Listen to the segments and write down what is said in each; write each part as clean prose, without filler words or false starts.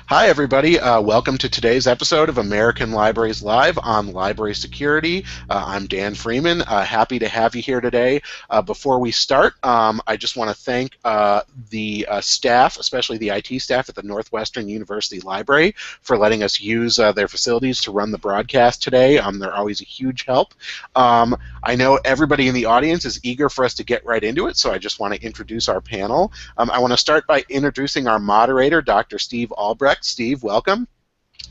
Hi, everybody. Welcome to today's episode of American Libraries Live on library security. I'm Dan Freeman. Happy to have you here today. Before we start, I just want to thank the staff, especially the IT staff at the Northwestern University Library, for letting us use their facilities to run the broadcast today. They're always a huge help. I know everybody in the audience is eager for us to get right into it, so I just want to introduce our panel. I want to start by introducing our moderator, Dr. Steve Albrecht. Steve, welcome.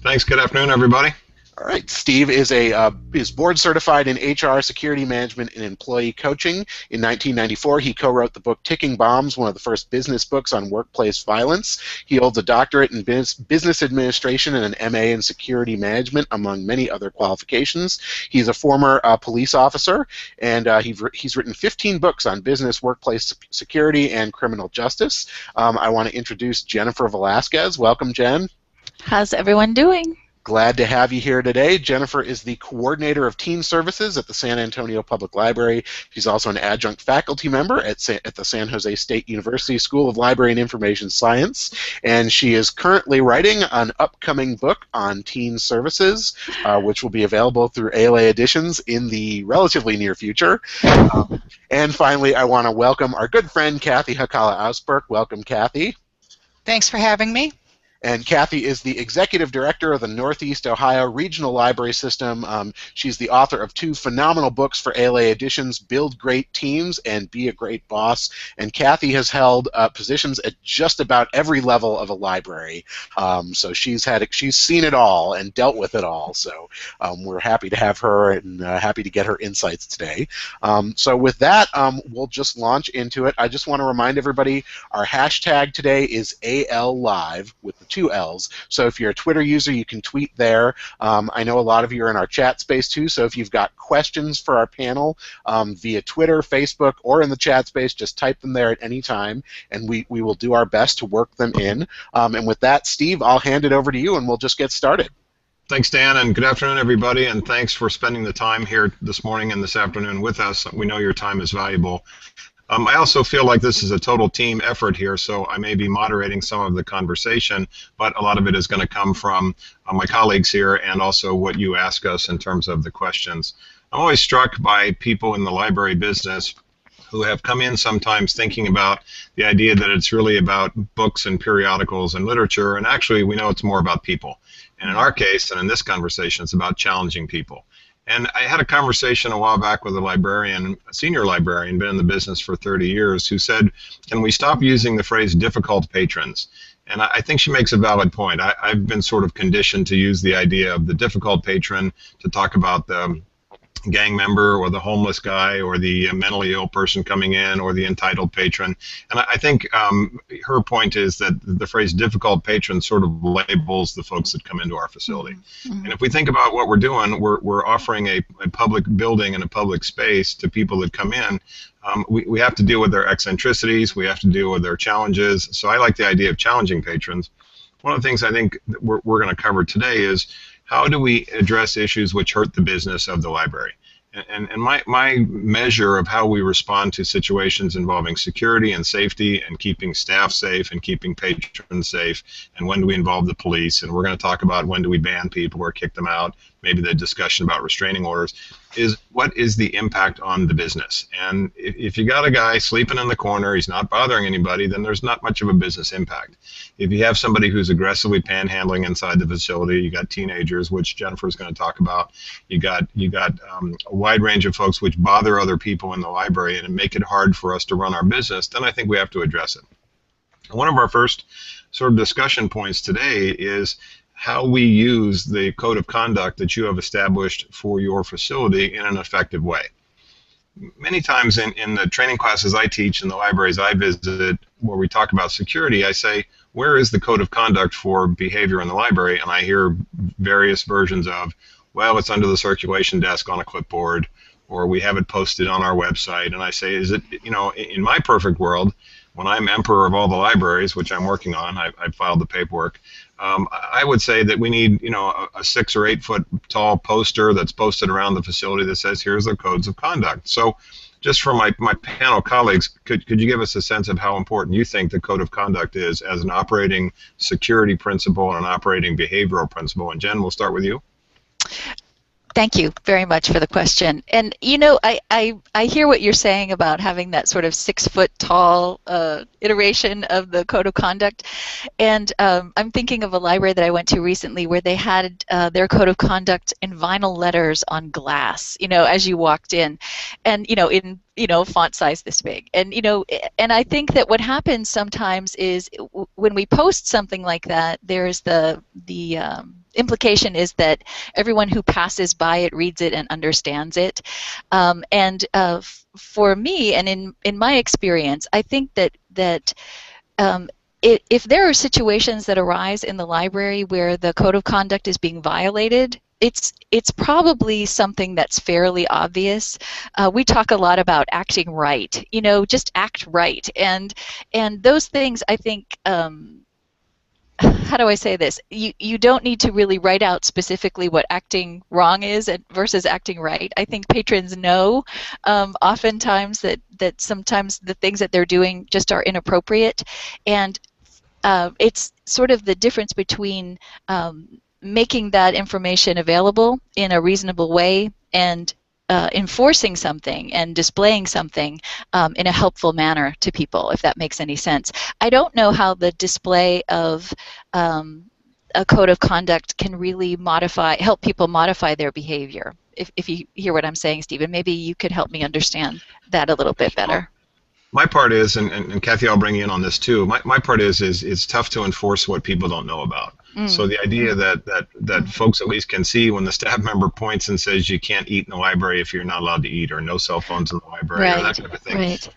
Thanks. Good afternoon, everybody. All right. Steve is board certified in HR, security management, and employee coaching. In 1994, he co-wrote the book Ticking Bombs, one of the first business books on workplace violence. He holds a doctorate in business administration and an MA in security management, among many other qualifications. He's a former police officer, and he's written 15 books on business, workplace security, and criminal justice. I want to introduce Jennifer Velasquez. Welcome, Jen. How's everyone doing? Glad to have you here today. Jennifer is the coordinator of teen services at the San Antonio Public Library. She's also an adjunct faculty member at the San Jose State University School of Library and Information Science, and she is currently writing an upcoming book on teen services, which will be available through ALA Editions in the relatively near future. And finally, I want to welcome our good friend, Kathy Hakala-Ausberg. Welcome, Kathy. Thanks for having me. And Kathy is the executive director of the Northeast Ohio Regional Library System. She's the author of two phenomenal books for ALA Editions, Build Great Teams and Be a Great Boss. And Kathy has held positions at just about every level of a library. So she's seen it all and dealt with it all. So we're happy to have her and happy to get her insights today. So with that, we'll just launch into it. I just want to remind everybody our hashtag today is ALLive with the two L's. So if you're a Twitter user, you can tweet there. I know a lot of you are in our chat space too, so if you've got questions for our panel via Twitter, Facebook, or in the chat space, just type them there at any time, and we will do our best to work them in. And with that, Steve, I'll hand it over to you, and we'll just get started. Thanks, Dan, and good afternoon, everybody, and thanks for spending the time here this morning and this afternoon with us. We know your time is valuable. I also feel like this is a total team effort here, so I may be moderating some of the conversation, but a lot of it is going to come from my colleagues here and also what you ask us in terms of the questions. I'm always struck by people in the library business who have come in sometimes thinking about the idea that it's really about books and periodicals and literature, and actually we know it's more about people. And in our case, and in this conversation, it's about challenging people. And I had a conversation a while back with a librarian, a senior librarian, been in the business for 30 years, who said, can we stop using the phrase difficult patrons? And I think she makes a valid point. I've been sort of conditioned to use the idea of the difficult patron to talk about the gang member or the homeless guy or the mentally ill person coming in or the entitled patron. And I think her point is that the phrase difficult patron sort of labels the folks that come into our facility. Mm-hmm. And if we think about what we're doing, we're offering a public building and a public space to people that come in. We have to deal with their eccentricities. We have to deal with their challenges. So I like the idea of challenging patrons. One of the things I think that we're going to cover today is how do we address issues which hurt the business of the library? And my measure of how we respond to situations involving security and safety and keeping staff safe and keeping patrons safe, and when do we involve the police, and we're going to talk about when do we ban people or kick them out, maybe the discussion about restraining orders, is what is the impact on the business. And if you got a guy sleeping in the corner, he's not bothering anybody, then there's not much of a business impact. If you have somebody who's aggressively panhandling inside the facility, you got teenagers, which Jennifer's going to talk about, you got a wide range of folks which bother other people in the library and make it hard for us to run our business, then I think we have to address it. One of our first sort of discussion points today is how we use the code of conduct that you have established for your facility in an effective way. Many times in the training classes I teach in the libraries I visit where we talk about security, I say, where is the code of conduct for behavior in the library? And I hear various versions of, well, it's under the circulation desk on a clipboard, or we have it posted on our website. And I say, is it, in my perfect world, when I'm emperor of all the libraries, which I'm working on, I've filed the paperwork, I would say that we need, a 6 or 8 foot tall poster that's posted around the facility that says, here's the codes of conduct. So just for my panel colleagues, could you give us a sense of how important you think the code of conduct is as an operating security principle and an operating behavioral principle? And Jen, we'll start with you. Thank you very much for the question. And you know, I hear what you're saying about having that sort of 6-foot tall iteration of the code of conduct. And I'm thinking of a library that I went to recently where they had their code of conduct in vinyl letters on glass, you know, as you walked in, and in font size this big. And and I think that what happens sometimes is when we post something like that, there's the implication is that everyone who passes by it reads it and understands it. For me, and in my experience, I think that if there are situations that arise in the library where the code of conduct is being violated, it's probably something that's fairly obvious. We talk a lot about acting right, just act right, and those things, I think, how do I say this? You don't need to really write out specifically what acting wrong is versus acting right. I think patrons know oftentimes that sometimes the things that they're doing just are inappropriate, and it's sort of the difference between making that information available in a reasonable way and enforcing something and displaying something in a helpful manner to people, if that makes any sense. I don't know how the display of a code of conduct can really help people modify their behavior. If you hear what I'm saying, Stephen, maybe you could help me understand that a little bit better. My part is, and Kathy, I'll bring you in on this too. My part is it's tough to enforce what people don't know about. So the idea that folks at least can see when the staff member points and says you can't eat in the library if you're not allowed to eat, or no cell phones in the library, or that kind of thing. Right.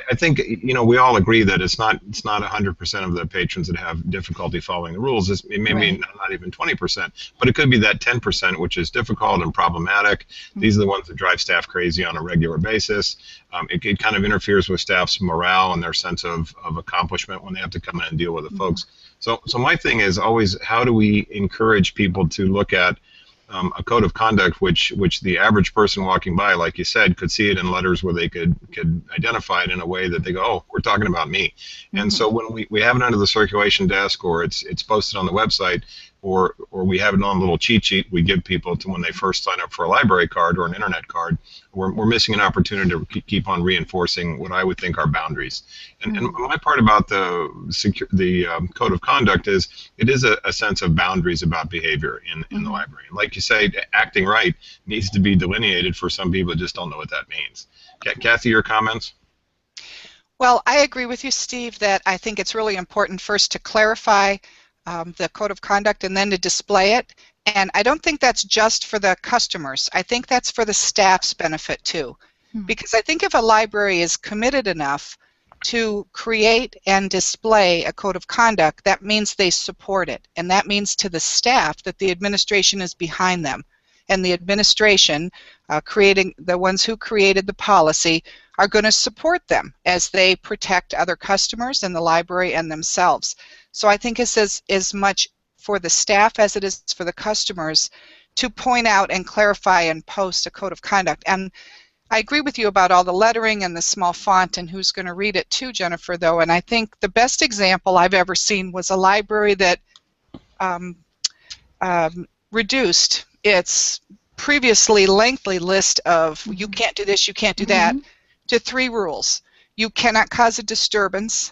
I think we all agree that it's not 100% of the patrons that have difficulty following the rules. It may be not even 20%, but it could be that 10% which is difficult and problematic. These are the ones that drive staff crazy on a regular basis. It kind of interferes with staff's morale and their sense of accomplishment when they have to come in and deal with the folks. So my thing is always, how do we encourage people to look at a code of conduct which the average person walking by, like you said, could see it in letters where they could identify it in a way that they go, oh, we're talking about me. And so when we have it under the circulation desk, or it's posted on the website, or we have it on a little cheat sheet we give people to when they first sign up for a library card or an internet card, we're missing an opportunity to keep on reinforcing what I would think are boundaries. And my part about the code of conduct is it is a sense of boundaries about behavior in the library. And like you say, acting right needs to be delineated for some people that just don't know what that means. Kathy, your comments? Well, I agree with you, Steve, that I think it's really important first to clarify the code of conduct and then to display it. And I don't think that's just for the customers. I think that's for the staff's benefit too. Because I think if a library is committed enough to create and display a code of conduct, that means they support it. And that means to the staff that the administration is behind them. And the administration, the ones who created the policy, are going to support them as they protect other customers in the library and themselves. So I think it's as much for the staff as it is for the customers to point out and clarify and post a code of conduct. And I agree with you about all the lettering and the small font and who's going to read it too, Jennifer, though. And I think the best example I've ever seen was a library that reduced its previously lengthy list of you can't do this, you can't do that, to 3 rules. You cannot cause a disturbance.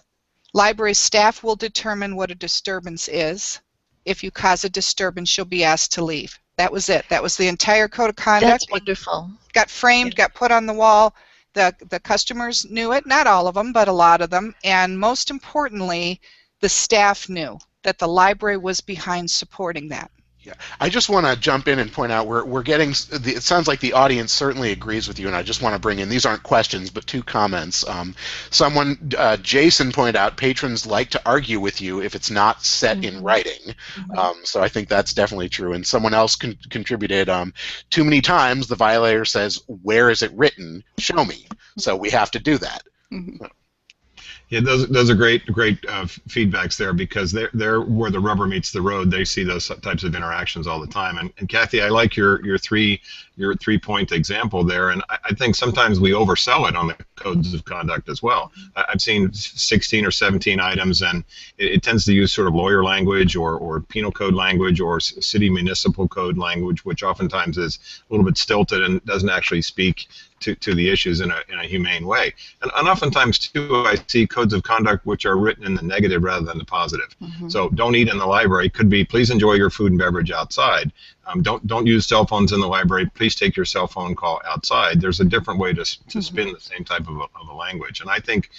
Library staff will determine what a disturbance is. If you cause a disturbance, you'll be asked to leave. That was it. That was the entire code of conduct. That's wonderful. It got framed, got put on the wall. The customers knew it, not all of them, but a lot of them. And most importantly, the staff knew that the library was behind supporting that. Yeah, I just want to jump in and point out we're getting. It sounds like the audience certainly agrees with you, and I just want to bring in, these aren't questions but 2 comments. Jason pointed out patrons like to argue with you if it's not set in writing, so I think that's definitely true. And someone else contributed, too many times the violator says, "Where is it written? Show me." So we have to do that. Yeah, those are great feedbacks there, because they're where the rubber meets the road. They see those types of interactions all the time. And Kathy, I like your 3-point example there, and I think sometimes we oversell it on the codes of conduct as well. I've seen 16 or 17 items, and it tends to use sort of lawyer language or penal code language or city municipal code language, which oftentimes is a little bit stilted and doesn't actually speak to the issues in a humane way. And oftentimes, too, I see codes of conduct which are written in the negative rather than the positive. Mm-hmm. So don't eat in the library could be, please enjoy your food and beverage outside. Don't use cell phones in the library. Please take your cell phone call outside. There's a different way to spin the same type of a language. And I think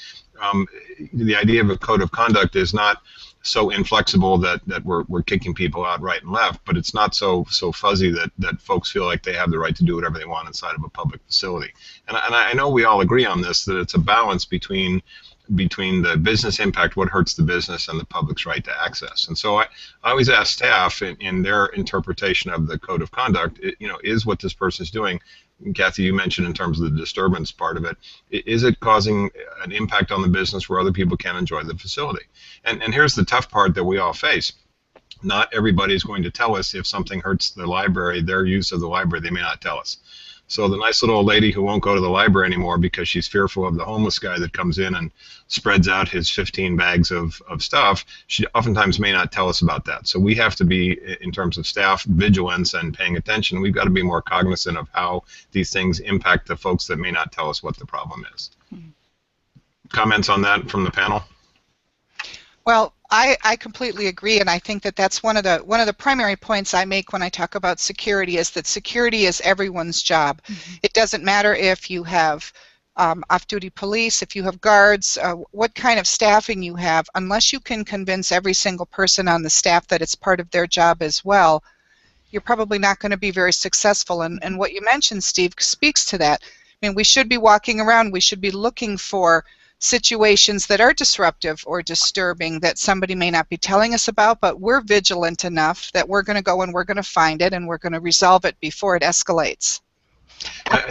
the idea of a code of conduct is not so inflexible that we're kicking people out right and left, but it's not so fuzzy that folks feel like they have the right to do whatever they want inside of a public facility. And I know we all agree on this, that it's a balance between the business impact, what hurts the business, and the public's right to access. And so I always ask staff in their interpretation of the code of conduct, is what this person is doing, Kathy, you mentioned in terms of the disturbance part of it, is it causing an impact on the business where other people can enjoy the facility? And here's the tough part that we all face. Not everybody is going to tell us if something hurts the library, their use of the library. They may not tell us. So the nice little old lady who won't go to the library anymore because she's fearful of the homeless guy that comes in and spreads out his 15 bags of stuff, she oftentimes may not tell us about that. So we have to be, in terms of staff vigilance and paying attention, we've got to be more cognizant of how these things impact the folks that may not tell us what the problem is. Comments on that from the panel? Well, I completely agree, and I think that that's one of the primary points I make when I talk about security, is that security is everyone's job. Mm-hmm. It doesn't matter if you have off-duty police, if you have guards, what kind of staffing you have, unless you can convince every single person on the staff that it's part of their job as well, you're probably not going to be very successful. And what you mentioned, Steve, speaks to that. I mean, we should be walking around, we should be looking for situations that are disruptive or disturbing that somebody may not be telling us about, but we're vigilant enough that we're going to go and we're going to find it and we're going to resolve it before it escalates.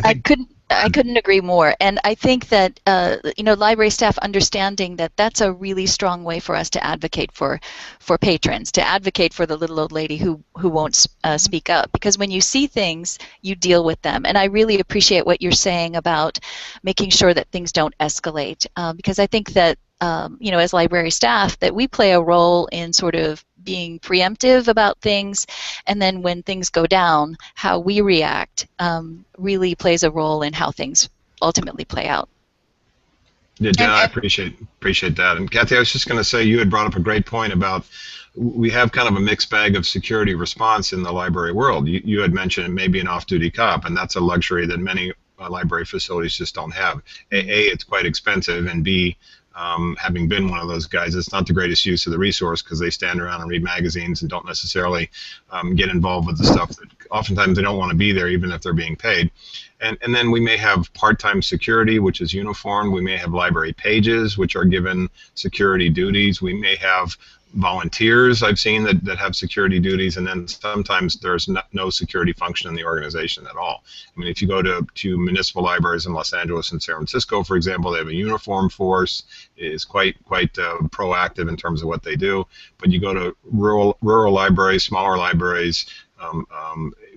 I couldn't agree more, and I think that library staff understanding that that's a really strong way for us to advocate for patrons, to advocate for the little old lady who won't speak up, because when you see things, you deal with them. And I really appreciate what you're saying about making sure that things don't escalate, because I think that as library staff, that we play a role in sort of being preemptive about things, and then when things go down, how we react really plays a role in how things ultimately play out. Yeah, Jen, I appreciate that. And Kathy, I was just going to say, you had brought up a great point about we have kind of a mixed bag of security response in the library world. You had mentioned maybe an off-duty cop, and that's a luxury that many library facilities just don't have. A, it's quite expensive, and B, having been one of those guys, it's not the greatest use of the resource because they stand around and read magazines and don't necessarily get involved with the stuff that oftentimes they don't want to be there even if they're being paid. And then we may have part-time security, which is uniformed. We may have library pages, which are given security duties. We may have volunteers I've seen that have security duties, and then sometimes there's no security function in the organization at all. I mean, if you go to municipal libraries in Los Angeles and San Francisco, for example, they have a uniformed force, is quite proactive in terms of what they do. But you go to rural libraries, smaller libraries,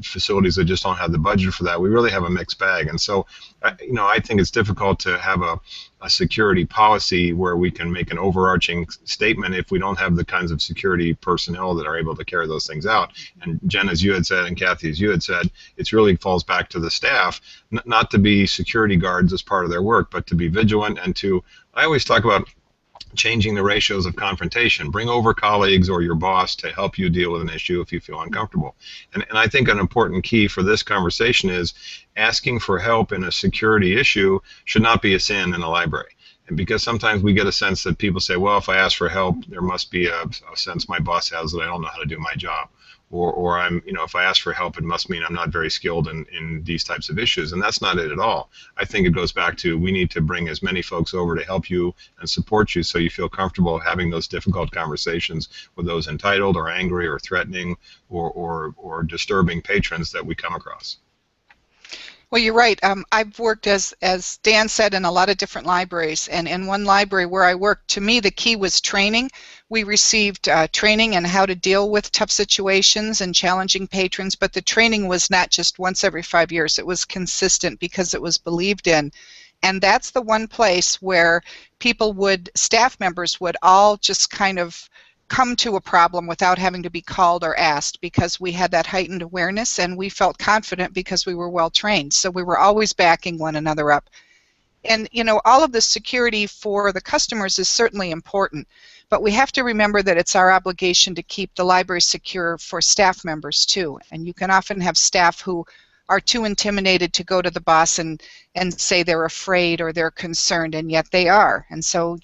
facilities that just don't have the budget for that. We really have a mixed bag, and so I think it's difficult to have a security policy where we can make an overarching statement if we don't have the kinds of security personnel that are able to carry those things out. And Jen, as you had said, and Kathy, as you had said, it really falls back to the staff, not to be security guards as part of their work, but to be vigilant and to, I always talk about changing the ratios of confrontation. Bring over colleagues or your boss to help you deal with an issue if you feel uncomfortable. And I think an important key for this conversation is asking for help in a security issue should not be a sin in a library. And because sometimes we get a sense that people say, well, if I ask for help, there must be a sense my boss has that I don't know how to do my job. Or I'm, if I ask for help, it must mean I'm not very skilled in these types of issues, and that's not it at all. I think it goes back to we need to bring as many folks over to help you and support you so you feel comfortable having those difficult conversations with those entitled or angry or threatening or disturbing patrons that we come across. Well, you're right. I've worked, as Dan said, in a lot of different libraries. And in one library where I worked, to me, the key was training. We received training on how to deal with tough situations and challenging patrons, but the training was not just once every 5 years. It was consistent because it was believed in. And that's the one place where staff members would all just kind of come to a problem without having to be called or asked, because we had that heightened awareness and we felt confident because we were well trained. So we were always backing one another up. And all of the security for the customers is certainly important, but we have to remember that it's our obligation to keep the library secure for staff members too. And you can often have staff who are too intimidated to go to the boss and say they're afraid or they're concerned, and yet they are. And so,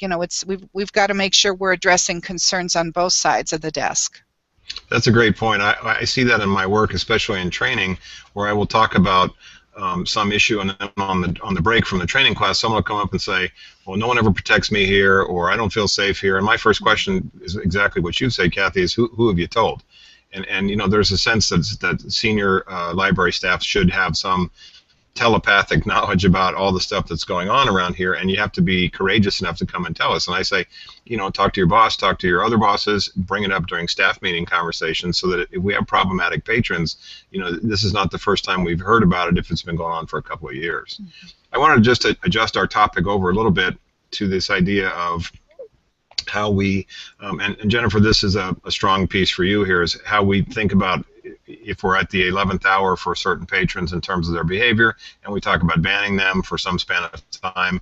we've got to make sure we're addressing concerns on both sides of the desk. That's a great point. I see that in my work, especially in training, where I will talk about some issue, and then on the break from the training class, someone will come up and say, well, no one ever protects me here, or I don't feel safe here. And my first question is exactly what you say, Kathy, is who have you told? And there's a sense that senior library staff should have some telepathic knowledge about all the stuff that's going on around here, and you have to be courageous enough to come and tell us. And I say, talk to your boss, talk to your other bosses, bring it up during staff meeting conversations, so that if we have problematic patrons, this is not the first time we've heard about it if it's been going on for a couple of years. Mm-hmm. I wanted to just adjust our topic over a little bit to this idea of how we, and Jennifer, this is a strong piece for you here, is how we think about if we're at the 11th hour for certain patrons in terms of their behavior, and we talk about banning them for some span of time,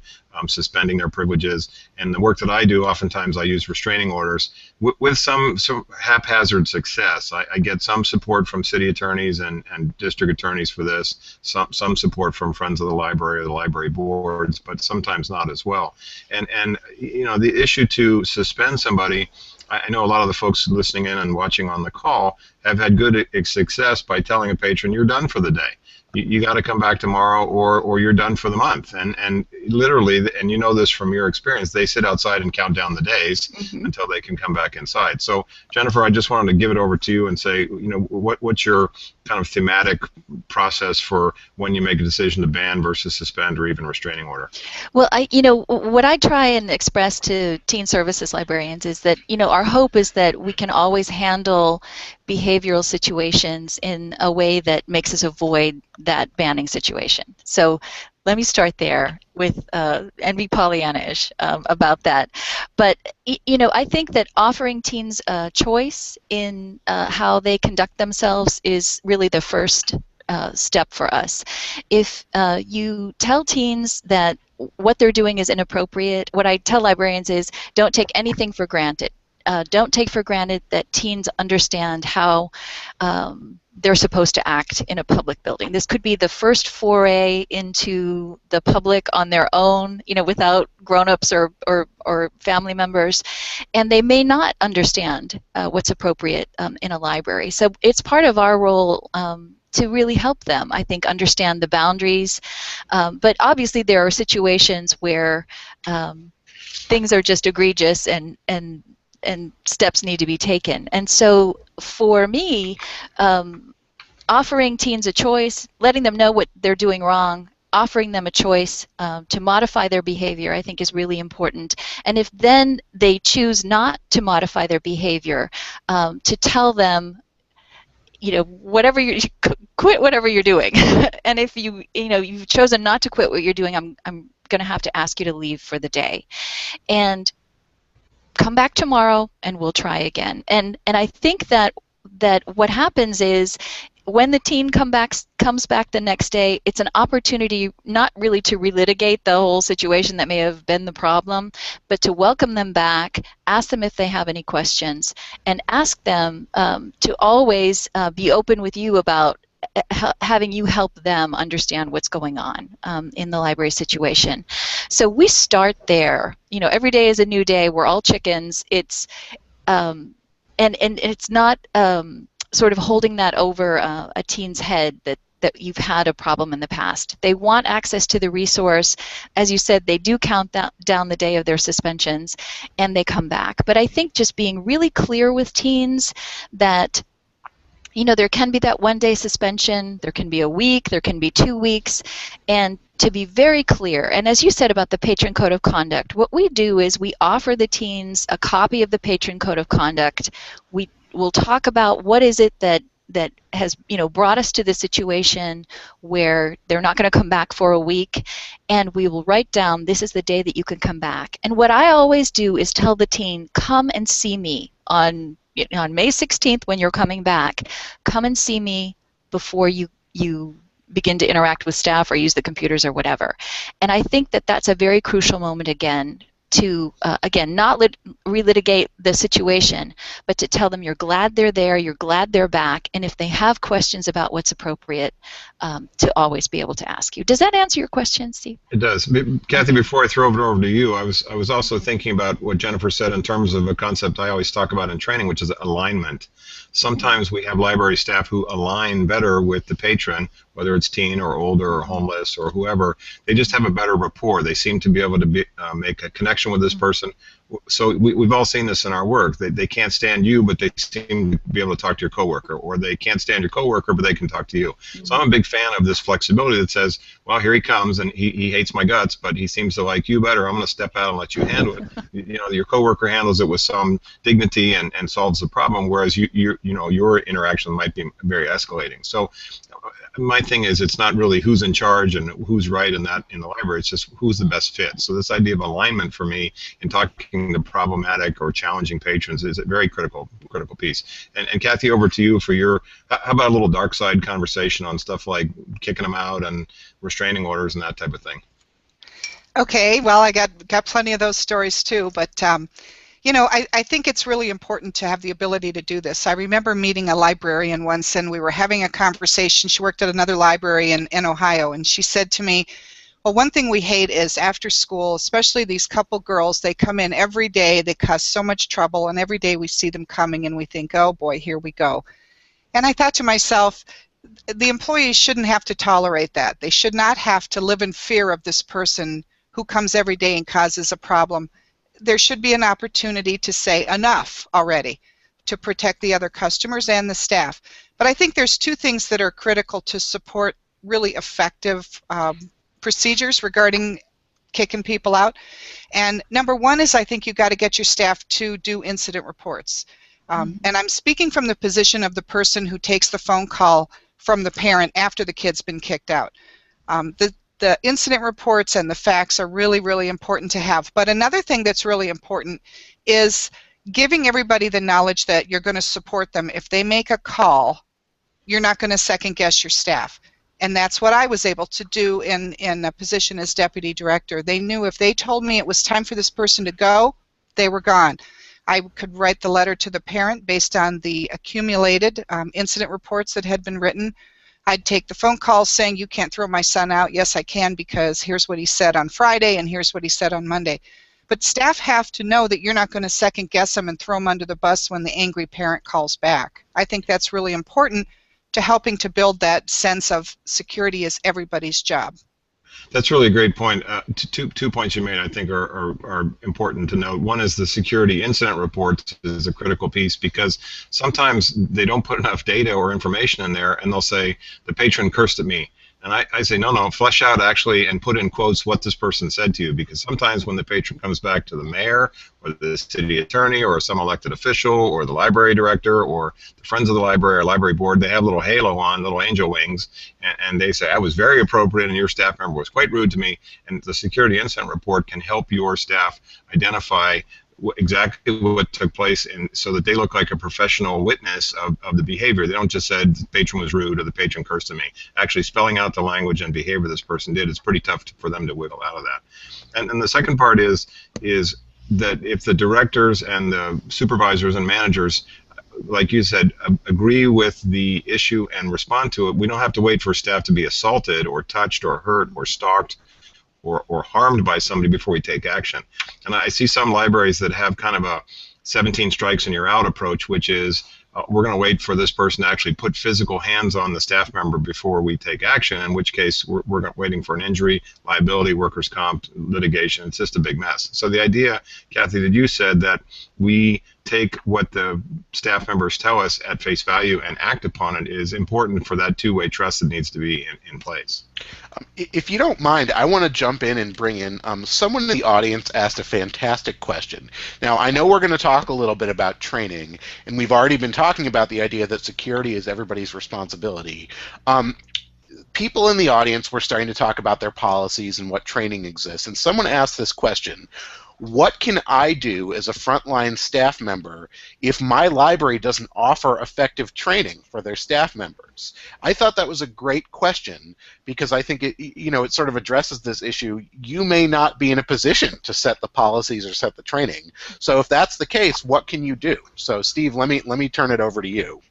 suspending their privileges. And the work that I do, oftentimes I use restraining orders with some haphazard success. I get some support from city attorneys and district attorneys for this, some support from Friends of the Library or the library boards, but sometimes not as well. And the issue to suspend somebody, I know a lot of the folks listening in and watching on the call have had good success by telling a patron, you're done for the day. You got to come back tomorrow, or you're done for the month. And literally, and you know this from your experience, they sit outside and count down the days until they can come back inside. So Jennifer, I just wanted to give it over to you and say, what's your kind of thematic process for when you make a decision to ban versus suspend or even restraining order? Well, what I try and express to teen services librarians is that, our hope is that we can always handle behavioral situations in a way that makes us avoid that banning situation. So let me start there with and be Pollyanna-ish about that. But I think that offering teens a choice in how they conduct themselves is really the first step for us. If you tell teens that what they're doing is inappropriate, what I tell librarians is don't take anything for granted. Don't take for granted that teens understand how they're supposed to act in a public building. This could be the first foray into the public on their own, without grown-ups or family members, and they may not understand what's appropriate in a library. So it's part of our role to really help them, I think, understand the boundaries. But obviously there are situations where things are just egregious and steps need to be taken. And so for me, offering teens a choice, letting them know what they're doing wrong, offering them a choice to modify their behavior, I think is really important. And if then they choose not to modify their behavior, to tell them, quit whatever you're doing. And if you've chosen not to quit what you're doing, I'm going to have to ask you to leave for the day. And come back tomorrow and we'll try again. And I think that what happens is when the teen comes back the next day, it's an opportunity not really to relitigate the whole situation that may have been the problem, but to welcome them back, ask them if they have any questions, and ask them to always be open with you about having you help them understand what's going on in the library situation. So we start there. Every day is a new day. We're all chickens. It's and it's not sort of holding that over a teen's head that you've had a problem in the past. They want access to the resource. As you said, they do count down the day of their suspensions, and they come back. But I think just being really clear with teens that you know, there can be that 1-day suspension, there can be a week, there can be 2 weeks, and to be very clear, and as you said about the Patron Code of Conduct, what we do is we offer the teens a copy of the Patron Code of Conduct. We will talk about what is it that has, you know, brought us to the situation where they're not going to come back for a week, and we will write down, this is the day that you can come back. And what I always do is tell the teen, come and see me on May 16th when you're coming back. Come and see me before you begin to interact with staff or use the computers or whatever. And I think that that's a very crucial moment again to, again, not relitigate the situation, but to tell them you're glad they're there, you're glad they're back, and if they have questions about what's appropriate, to always be able to ask you. Does that answer your question, Steve? It does. Kathy, before I throw it over to you, I was also thinking about what Jennifer said in terms of a concept I always talk about in training, which is alignment. Sometimes we have library staff who align better with the patron, whether it's teen or older or homeless or whoever. They just have a better rapport. They seem to be able to make a connection with this person. So we've all seen this in our work. They can't stand you, but they seem to be able to talk to your coworker, or they can't stand your coworker, but they can talk to you. So I'm a big fan of this flexibility that says, well, here he comes, and he hates my guts, but he seems to like you better. I'm going to step out and let you handle it. You know, your coworker handles it with some dignity and solves the problem, whereas you know, your interaction might be very escalating. So my thing is, it's not really who's in charge and who's right in the library. It's just who's the best fit. So this idea of alignment for me in talking to problematic or challenging patrons is a very critical piece. And Kathy, over to you for your, how about a little dark side conversation on stuff like kicking them out and restraining orders and that type of thing? Okay, well, I got plenty of those stories too, but you know, I think it's really important to have the ability to do this. I remember meeting a librarian once, and we were having a conversation. She worked at another library in Ohio, and she said to me, well, one thing we hate is after school, especially these couple girls, they come in every day, they cause so much trouble, and every day we see them coming and we think, oh boy, here we go. And I thought to myself, the employees shouldn't have to tolerate that. They should not have to live in fear of this person who comes every day and causes a problem. There should be an opportunity to say enough already to protect the other customers and the staff. But I think there's two things that are critical to support really effective procedures regarding kicking people out. And number one is, I think you've got to get your staff to do incident reports. And I'm speaking from the position of the person who takes the phone call from the parent after the kid's been kicked out. The incident reports and the facts are really, really important to have. But another thing that's really important is giving everybody the knowledge that you're going to support them. If they make a call, you're not going to second guess your staff. And that's what I was able to do in a position as deputy director. They knew if they told me it was time for this person to go, they were gone. I could write the letter to the parent based on the accumulated incident reports that had been written. I'd take the phone call saying, you can't throw my son out. Yes, I can, because here's what he said on Friday and here's what he said on Monday. But staff have to know that you're not going to second guess them and throw them under the bus when the angry parent calls back. I think that's really important to helping to build that sense of security is everybody's job. That's really a great point. Two points you made, I think, are important to note. One is the security incident report is a critical piece, because sometimes they don't put enough data or information in there, and they'll say, the patron cursed at me. And I say, no, flesh out actually and put in quotes what this person said to you, because sometimes when the patron comes back to the mayor or the city attorney or some elected official or the library director or the friends of the library or library board, they have a little halo on, little angel wings, and they say, I was very appropriate and your staff member was quite rude to me. And the security incident report can help your staff identify exactly what took place, and so that they look like a professional witness of the behavior. They don't just say the patron was rude or the patron cursed at me. Actually spelling out the language and behavior this person did, it's pretty tough for them to wiggle out of that. And the second part is that if the directors and the supervisors and managers, like you said, agree with the issue and respond to it, we don't have to wait for staff to be assaulted or touched or hurt or stalked or harmed by somebody before we take action. And I see some libraries that have kind of a 17 strikes and you're out approach, which is we're going to wait for this person to actually put physical hands on the staff member before we take action, in which case we're waiting for an injury, liability, workers' comp, litigation. It's just a big mess. So the idea, Kathy, that you said that we take what the staff members tell us at face value and act upon it is important for that two-way trust that needs to be in place. If you don't mind, I want to jump in and bring in someone in the audience asked a fantastic question. Now, I know we're going to talk a little bit about training, and we've already been talking about the idea that security is everybody's responsibility. People in the audience were starting to talk about their policies and what training exists, and someone asked this question: what can I do as a frontline staff member if my library doesn't offer effective training for their staff members? I thought that was a great question because I think it sort of addresses this issue. You may not be in a position to set the policies or set the training. So if that's the case, what can you do? So Steve, let me turn it over to you.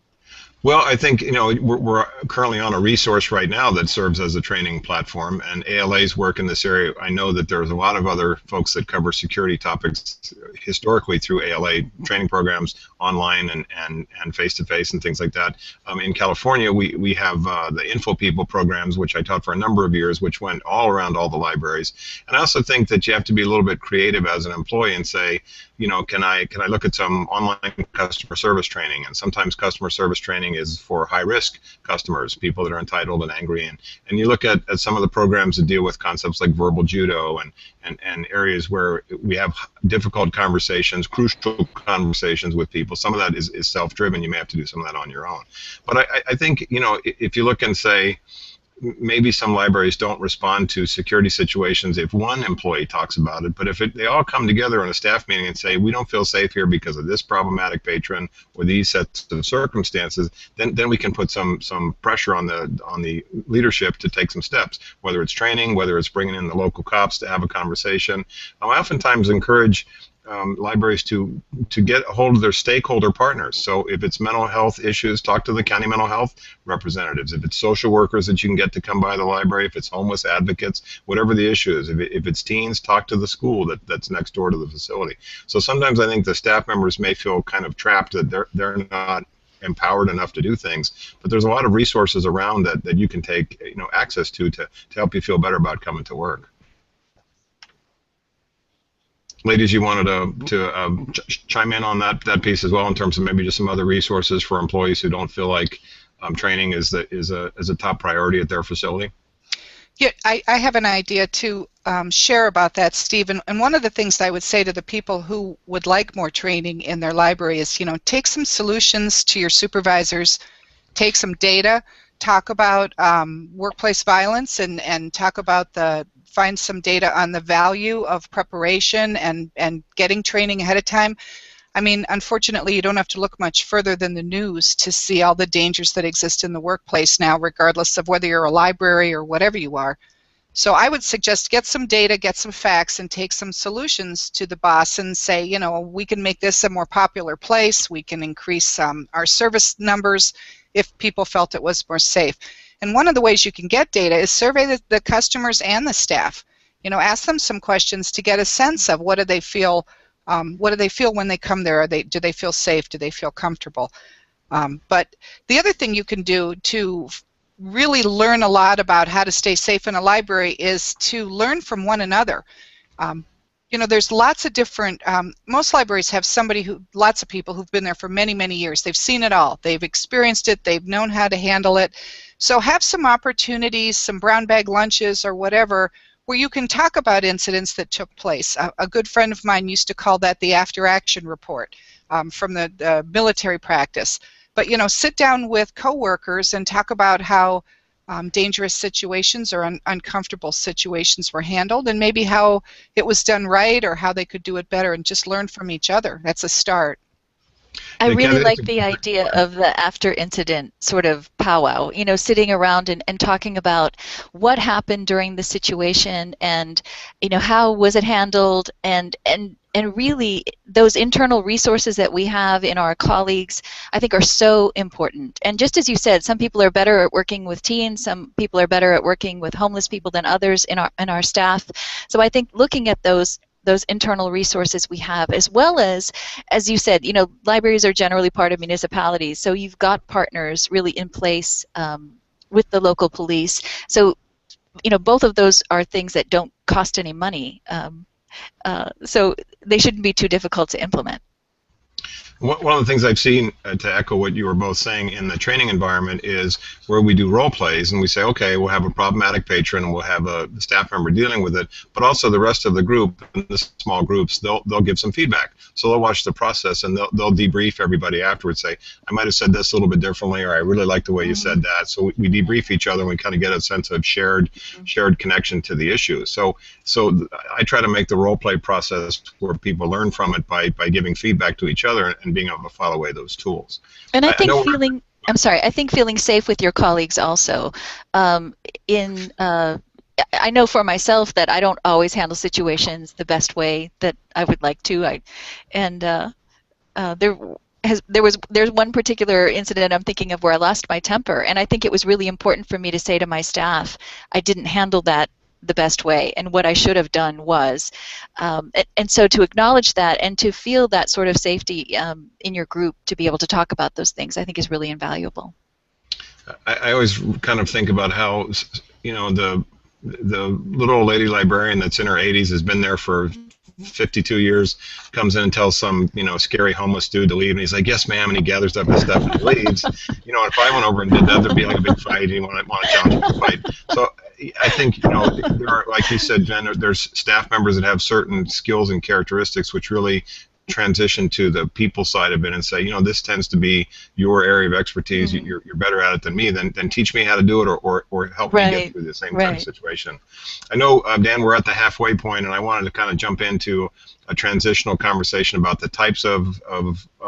Well, I think we're currently on a resource right now that serves as a training platform, and ALA's work in this area. I know that there's a lot of other folks that cover security topics historically through ALA training programs online and face-to-face and things like that. In California, we have the Info People programs, which I taught for a number of years, which went all around all the libraries. And I also think that you have to be a little bit creative as an employee and say, can I look at some online customer service training? And sometimes customer service training is for high-risk customers, people that are entitled and angry. And you look at some of the programs that deal with concepts like verbal judo and areas where we have difficult conversations, crucial conversations with people. Some of that is self-driven. You may have to do some of that on your own. But I think, if you look and say, maybe some libraries don't respond to security situations if one employee talks about it, but if they all come together in a staff meeting and say, we don't feel safe here because of this problematic patron or these sets of circumstances, then we can put some pressure on the leadership to take some steps, whether it's training, whether it's bringing in the local cops to have a conversation. I oftentimes encourage libraries to get a hold of their stakeholder partners. So if it's mental health issues, talk to the county mental health representatives. If it's social workers that you can get to come by the library, if it's homeless advocates, whatever the issue is. If it's teens, talk to the school that's next door to the facility. So sometimes I think the staff members may feel kind of trapped that they're not empowered enough to do things, but there's a lot of resources around that you can take access to help you feel better about coming to work. Ladies, you wanted to chime in on that piece as well in terms of maybe just some other resources for employees who don't feel like training is a top priority at their facility? Yeah, I have an idea to share about that, Steve. And one of the things I would say to the people who would like more training in their library is, take some solutions to your supervisors, take some data, talk about workplace violence, and talk about find some data on the value of preparation and getting training ahead of time. I mean, unfortunately, you don't have to look much further than the news to see all the dangers that exist in the workplace now, regardless of whether you're a library or whatever you are. So I would suggest get some data, get some facts, and take some solutions to the boss and say, we can make this a more popular place. We can increase our service numbers if people felt it was more safe. And one of the ways you can get data is survey the customers and the staff. Ask them some questions to get a sense of what do they feel when they come there. Do they feel safe? Do they feel comfortable? But the other thing you can do to really learn a lot about how to stay safe in a library is to learn from one another. There's lots of different, most libraries have lots of people who've been there for many, many years. They've seen it all. They've experienced it. They've known how to handle it. So have some opportunities, some brown bag lunches or whatever, where you can talk about incidents that took place. A good friend of mine used to call that the after-action report from the military practice. But, sit down with coworkers and talk about how dangerous situations or uncomfortable situations were handled, and maybe how it was done right or how they could do it better, and just learn from each other. That's a start. I really like the idea of the after incident sort of powwow, sitting around and talking about what happened during the situation and, how was it handled, and really those internal resources that we have in our colleagues, I think, are so important. And just as you said, some people are better at working with teens, some people are better at working with homeless people than others in our staff. So I think looking at those those internal resources we have, as well as you said, libraries are generally part of municipalities, so you've got partners really in place with the local police. So, both of those are things that don't cost any money, so they shouldn't be too difficult to implement. One of the things I've seen, to echo what you were both saying, in the training environment is where we do role plays and we say, okay, we'll have a problematic patron and we'll have a staff member dealing with it, but also the rest of the group, in the small groups, they'll give some feedback. So they'll watch the process and they'll debrief everybody afterwards, say, I might have said this a little bit differently, or I really like the way you said that. So we debrief each other and we kind of get a sense of shared connection to the issue. So I try to make the role play process where people learn from it by giving feedback to each other and being able to file away those tools. And I think I think feeling safe with your colleagues also. I know for myself that I don't always handle situations the best way that I would like to. There's one particular incident I'm thinking of where I lost my temper, and I think it was really important for me to say to my staff, I didn't handle that the best way, and what I should have done was, and so to acknowledge that and to feel that sort of safety in your group to be able to talk about those things, I think is really invaluable. I always kind of think about how, the little old lady librarian that's in her 80s has been there for 52 years, comes in and tells some, scary homeless dude to leave, and he's like, yes, ma'am, and he gathers up his stuff and he leaves. If I went over and did that, there'd be like a big fight. You want to challenge him to fight. So I think, there are, like you said, Jen, there's staff members that have certain skills and characteristics which really transition to the people side of it and say, this tends to be your area of expertise. You're better at it than me. Then teach me how to do it, or help me get through the same kind of situation. I know, Dan, we're at the halfway point, and I wanted to kind of jump into a transitional conversation about the types of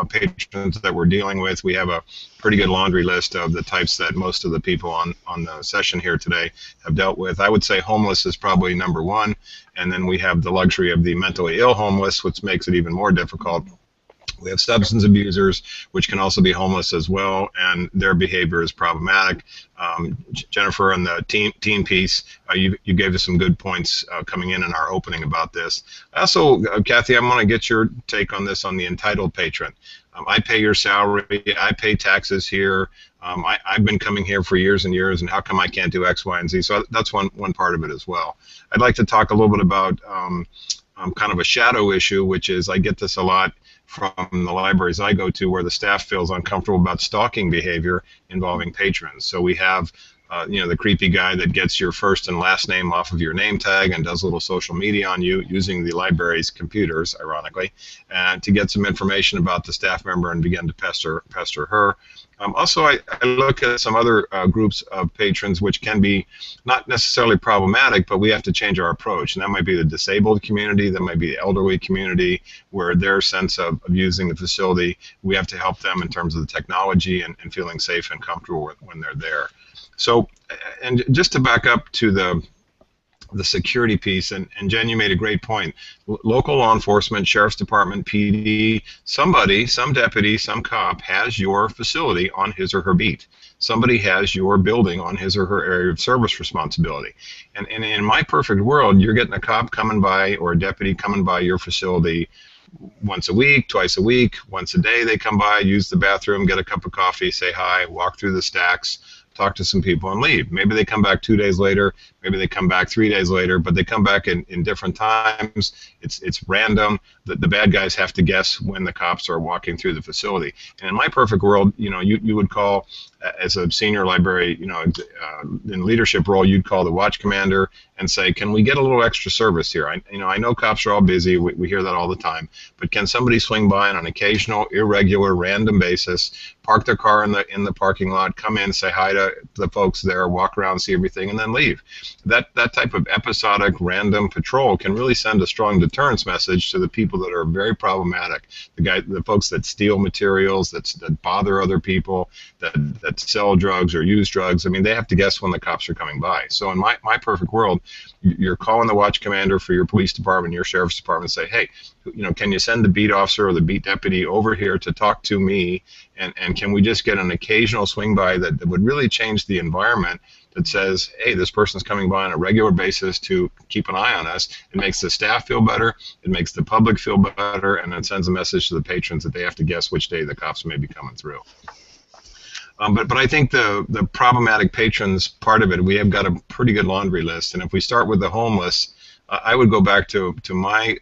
patrons that we're dealing with. We have a pretty good laundry list of the types that most of the people on the session here today have dealt with. I would say homeless is probably number one, and then we have the luxury of the mentally ill homeless, which makes it even more difficult. We have substance abusers, which can also be homeless as well, and their behavior is problematic. Jennifer, on the teen piece, you gave us some good points coming in our opening about this. Also, Kathy, I want to get your take on this on the entitled patron. I pay your salary, I pay taxes here, I've been coming here for years and years, and how come I can't do X, Y, and Z? So that's one part of it as well. I'd like to talk a little bit about kind of a shadow issue, which is, I get this a lot from the libraries I go to, where the staff feels uncomfortable about stalking behavior involving patrons. So we have the creepy guy that gets your first and last name off of your name tag and does a little social media on you using the library's computers, ironically, and to get some information about the staff member and begin to pester her. Also, I look at some other groups of patrons which can be not necessarily problematic, but we have to change our approach. And that might be the disabled community, that might be the elderly community, where their sense of using the facility, we have to help them in terms of the technology and feeling safe and comfortable when they're there. So, and just to back up to the security piece, and Jen, you made a great point. Local law enforcement, sheriff's department, PD, somebody, some deputy, some cop has your facility on his or her beat. Somebody has your building on his or her area of service responsibility. And in my perfect world, you're getting a cop coming by or a deputy coming by your facility once a week, twice a week, once a day. They come by, use the bathroom, get a cup of coffee, say hi, walk through the stacks, talk to some people and leave. Maybe they come back 2 days later, maybe they come back 3 days later, but they come back in different times. It's random. The bad guys have to guess when the cops are walking through the facility. And in my perfect world, you would call, as a senior library, in leadership role, you'd call the watch commander and say, can we get a little extra service here? I know cops are all busy. We hear that all the time. But can somebody swing by on an occasional, irregular, random basis, park their car in the parking lot, come in, say hi to the folks there, walk around, see everything, and then leave? That type of episodic, random patrol can really send a strong deterrence message to the people that are very problematic. The folks that steal materials, that bother other people, that sell drugs or use drugs. I mean, they have to guess when the cops are coming by. So in my perfect world, you're calling the watch commander for your police department, your sheriff's department, and say, hey, can you send the beat officer or the beat deputy over here to talk to me, and can we just get an occasional swing by that would really change the environment, that says, hey, this person's coming by on a regular basis to keep an eye on us. It makes the staff feel better, it makes the public feel better, and it sends a message to the patrons that they have to guess which day the cops may be coming through. But I think the problematic patrons part of it, we have got a pretty good laundry list. And if we start with the homeless, I would go back to my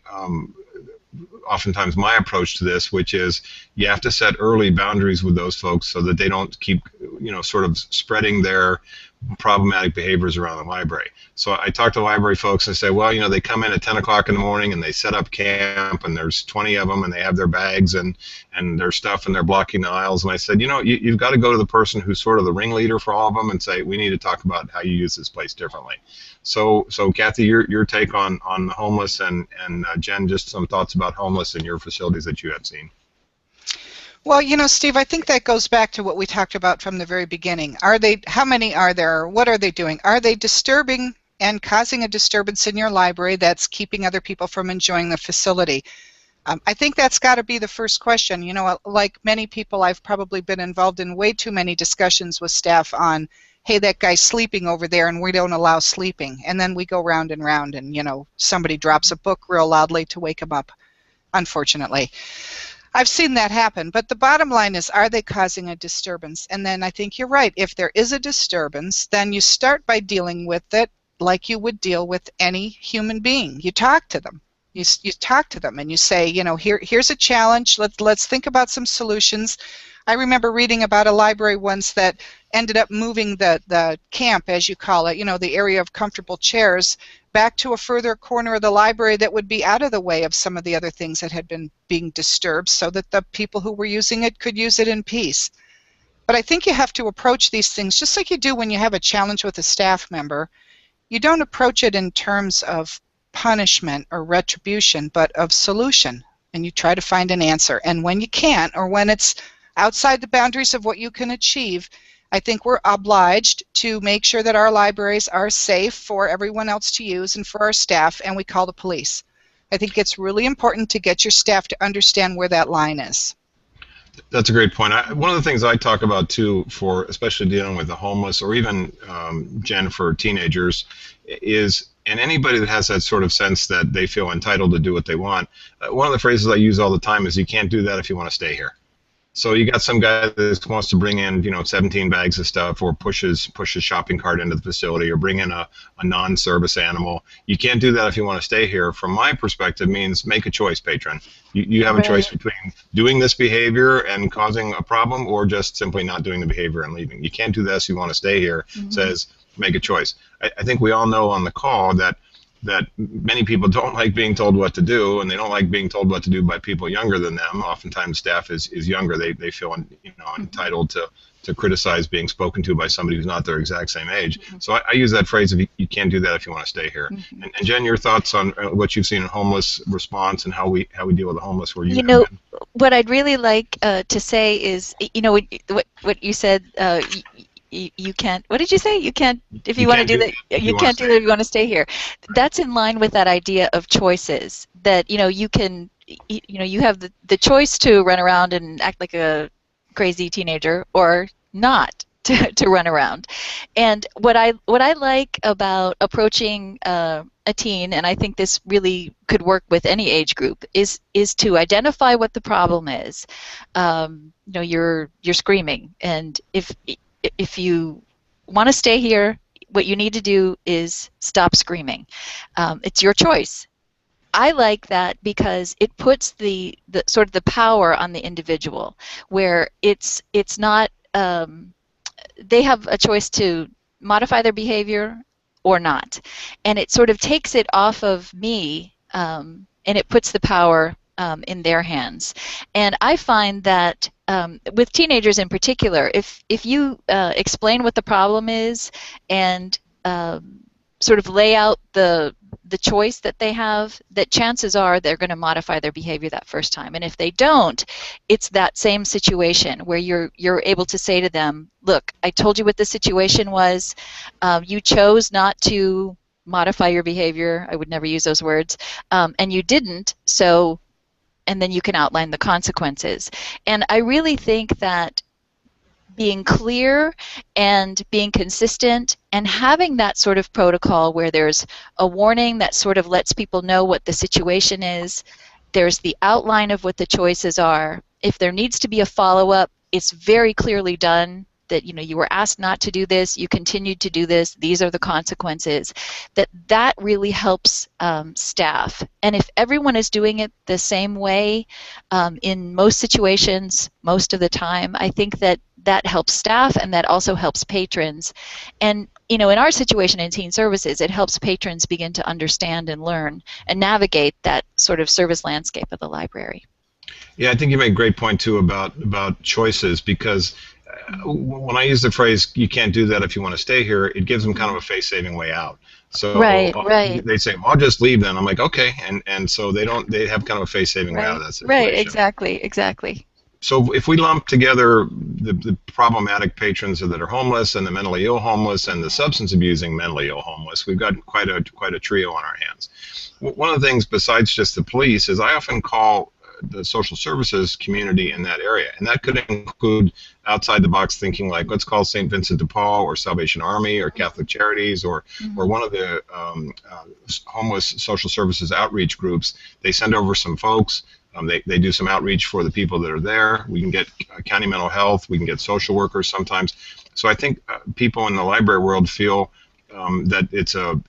oftentimes my approach to this, which is you have to set early boundaries with those folks so that they don't keep, sort of spreading their problematic behaviors around the library. So I talk to library folks and say, well, they come in at 10 o'clock in the morning and they set up camp and there's 20 of them and they have their bags and their stuff and they're blocking the aisles. And I said, you've got to go to the person who's sort of the ringleader for all of them and say, we need to talk about how you use this place differently. So Kathy, your take on the homeless, and Jen, just some thoughts about homeless in your facilities that you have seen. Well, Steve, I think that goes back to what we talked about from the very beginning. How many are there? What are they doing? Are they disturbing and causing a disturbance in your library that's keeping other people from enjoying the facility? I think that's got to be the first question. Like many people, I've probably been involved in way too many discussions with staff on, hey, that guy's sleeping over there and we don't allow sleeping. And then we go round and round and, somebody drops a book real loudly to wake him up, unfortunately. I've seen that happen, but the bottom line is, are they causing a disturbance? And then I think you're right. If there is a disturbance, then you start by dealing with it like you would deal with any human being. You talk to them. You talk to them and you say, here's a challenge. Let's think about some solutions. I remember reading about a library once that ended up moving the camp, as you call it, the area of comfortable chairs, back to a further corner of the library that would be out of the way of some of the other things that had been being disturbed, so that the people who were using it could use it in peace. But I think you have to approach these things just like you do when you have a challenge with a staff member. You don't approach it in terms of punishment or retribution, but of solution, and you try to find an answer. And when you can't, or when it's outside the boundaries of what you can achieve, I think we're obliged to make sure that our libraries are safe for everyone else to use and for our staff, and we call the police. I think it's really important to get your staff to understand where that line is. That's a great point. One of the things I talk about too, for especially dealing with the homeless, or even Jen, for teenagers, is, and anybody that has that sort of sense that they feel entitled to do what they want, one of the phrases I use all the time is, you can't do that if you want to stay here. So you got some guy that wants to bring in, 17 bags of stuff, or push his shopping cart into the facility, or bring in a non-service animal. You can't do that if you want to stay here. From my perspective, means make a choice, patron. You have a choice between doing this behavior and causing a problem, or just simply not doing the behavior and leaving. You can't do this if you want to stay here. Mm-hmm. Says make a choice. I think we all know on the call that many people don't like being told what to do, and they don't like being told what to do by people younger than them. Oftentimes staff is younger. They feel entitled to criticize being spoken to by somebody who's not their exact same age. Mm-hmm. So I use that phrase of, you can't do that if you want to stay here. Mm-hmm. And Jen, your thoughts on what you've seen in homeless response and how we deal with the homeless where you come in? What I'd really like to say is, what you said, you can't, what did you say? You can't, if you want to do that, you can't do that if you want to stay here. That's in line with that idea of choices, that, you can, you have the choice to run around and act like a crazy teenager, or not to run around. And what I like about approaching a teen, and I think this really could work with any age group, is to identify what the problem is. You're screaming, and if you want to stay here, what you need to do is stop screaming. It's your choice. I like that because it puts the sort of the power on the individual, where it's not, they have a choice to modify their behavior or not, and it sort of takes it off of me, and it puts the power in their hands. And I find that with teenagers in particular, if you explain what the problem is and sort of lay out the choice that they have, that chances are they're going to modify their behavior that first time. And if they don't, it's that same situation where you're able to say to them, look, I told you what the situation was. You chose not to modify your behavior. I would never use those words. And you didn't, so, and then you can outline the consequences. And I really think that being clear and being consistent and having that sort of protocol where there's a warning that sort of lets people know what the situation is, there's the outline of what the choices are. If there needs to be a follow-up, it's very clearly done that, you know, you were asked not to do this, you continued to do this, these are the consequences. That really helps staff. And if everyone is doing it the same way in most situations, most of the time, I think that helps staff, and that also helps patrons. And, you know, in our situation in teen services, it helps patrons begin to understand and learn and navigate that sort of service landscape of the library. Yeah, I think you make a great point too about choices, because when I use the phrase "you can't do that if you want to stay here," it gives them kind of a face-saving way out. So right. They say, well, "I'll just leave then." I'm like, okay, and so they have kind of a face-saving way out of that situation. Right, exactly. So if we lump together the problematic patrons that are homeless, and the mentally ill homeless, and the substance abusing mentally ill homeless, we've got quite a trio on our hands. One of the things besides just the police is I often call the social services community in that area, and that could include outside the box thinking, like, let's call St. Vincent de Paul or Salvation Army or Catholic Charities or one of the homeless social services outreach groups. They send over some folks. They do some outreach for the people that are there. We can get county mental health. We can get social workers sometimes. So I think people in the library world feel that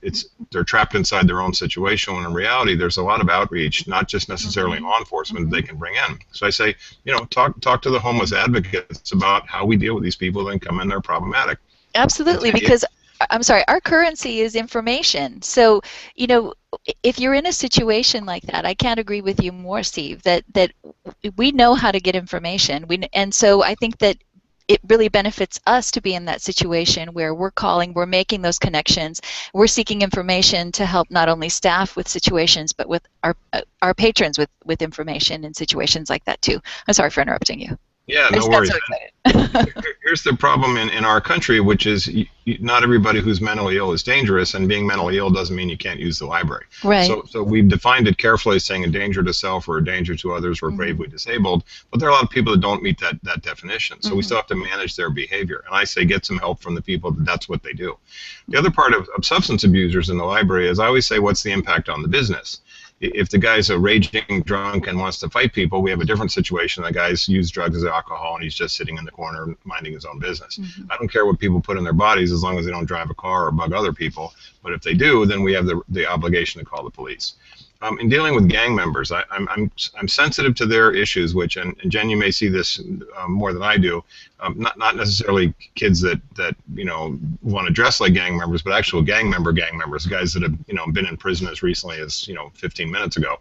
they're trapped inside their own situation, when in reality there's a lot of outreach, not just necessarily law enforcement, that they can bring in. So I say, you know, talk to the homeless advocates about how we deal with these people that come in, they're problematic. Absolutely, because I'm sorry, our currency is information. So, you know, if you're in a situation like that, I can't agree with you more, Steve, that we know how to get information. And so I think that it really benefits us to be in that situation where we're calling, we're making those connections, we're seeking information to help not only staff with situations, but with our patrons with information in situations like that too. I'm sorry for interrupting you. Yeah, no worries. Here's the problem in our country, which is not everybody who's mentally ill is dangerous, and being mentally ill doesn't mean you can't use the library. Right. So we've defined it carefully, saying a danger to self or a danger to others or gravely disabled, but there are a lot of people that don't meet that definition, so we still have to manage their behavior. And I say get some help from the people that's what they do. The other part of substance abusers in the library is I always say, what's the impact on the business? If the guy's a raging drunk and wants to fight people, we have a different situation. The guy's used drugs as alcohol and he's just sitting in the corner minding his own business. I don't care what people put in their bodies as long as they don't drive a car or bug other people. But if they do, then we have the obligation to call the police. In dealing with gang members, I'm sensitive to their issues, which, and Jen, you may see this more than I do, not necessarily kids that you know want to dress like gang members, but actual gang members, guys that have, you know, been in prison as recently as, you know, 15 minutes ago.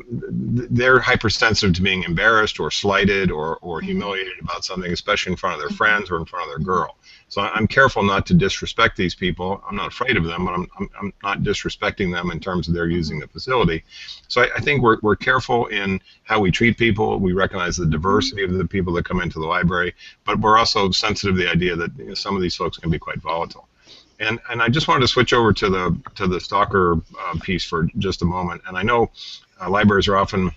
They're hypersensitive to being embarrassed or slighted or humiliated about something, especially in front of their friends or in front of their girl. So I'm careful not to disrespect these people. I'm not afraid of them, but I'm not disrespecting them in terms of their using the facility. So I think we're careful in how we treat people. We recognize the diversity of the people that come into the library, but we're also sensitive to the idea that, you know, some of these folks can be quite volatile. And I just wanted to switch over to the stalker piece for just a moment. And I know libraries are often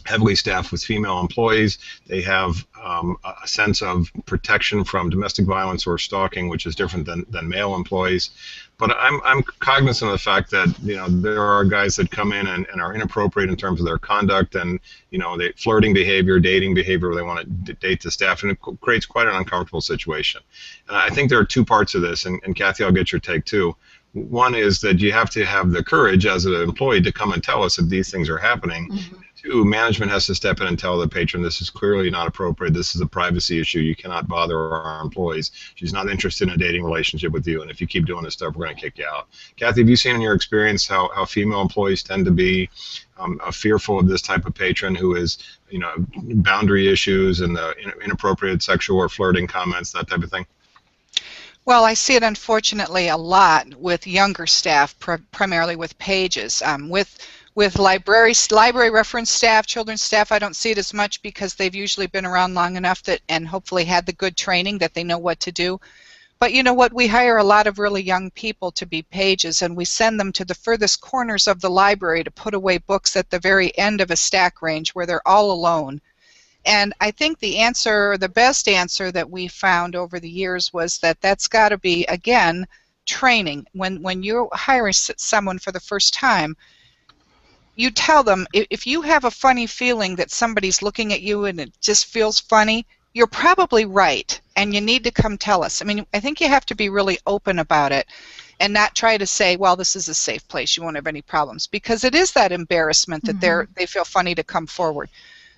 heavily staffed with female employees. They have a sense of protection from domestic violence or stalking, which is different than male employees. But I'm cognizant of the fact that, you know, there are guys that come in and are inappropriate in terms of their conduct and, you know, they flirting behavior, dating behavior, where they want to date the staff, and it creates quite an uncomfortable situation. And I think there are two parts of this, and Kathy, I'll get your take too. One is that you have to have the courage as an employee to come and tell us if these things are happening. Two, management has to step in and tell the patron, this is clearly not appropriate. This is a privacy issue. You cannot bother our employees. She's not interested in a dating relationship with you, and if you keep doing this stuff, we're going to kick you out. Kathy, have you seen in your experience how female employees tend to be fearful of this type of patron who is, you know, boundary issues and the inappropriate sexual or flirting comments, that type of thing? Well, I see it unfortunately a lot with younger staff, primarily with pages. With library reference staff, children's staff, I don't see it as much because they've usually been around long enough that, and hopefully had the good training that they know what to do. But you know what? We hire a lot of really young people to be pages, and we send them to the furthest corners of the library to put away books at the very end of a stack range where they're all alone. And I think the answer, the best answer that we found over the years was that that's got to be, again, training. When you're hiring someone for the first time, you tell them, if you have a funny feeling that somebody's looking at you and it just feels funny, you're probably right, and you need to come tell us. I mean, I think you have to be really open about it and not try to say, well, this is a safe place, you won't have any problems, because it is that embarrassment that they feel funny to come forward.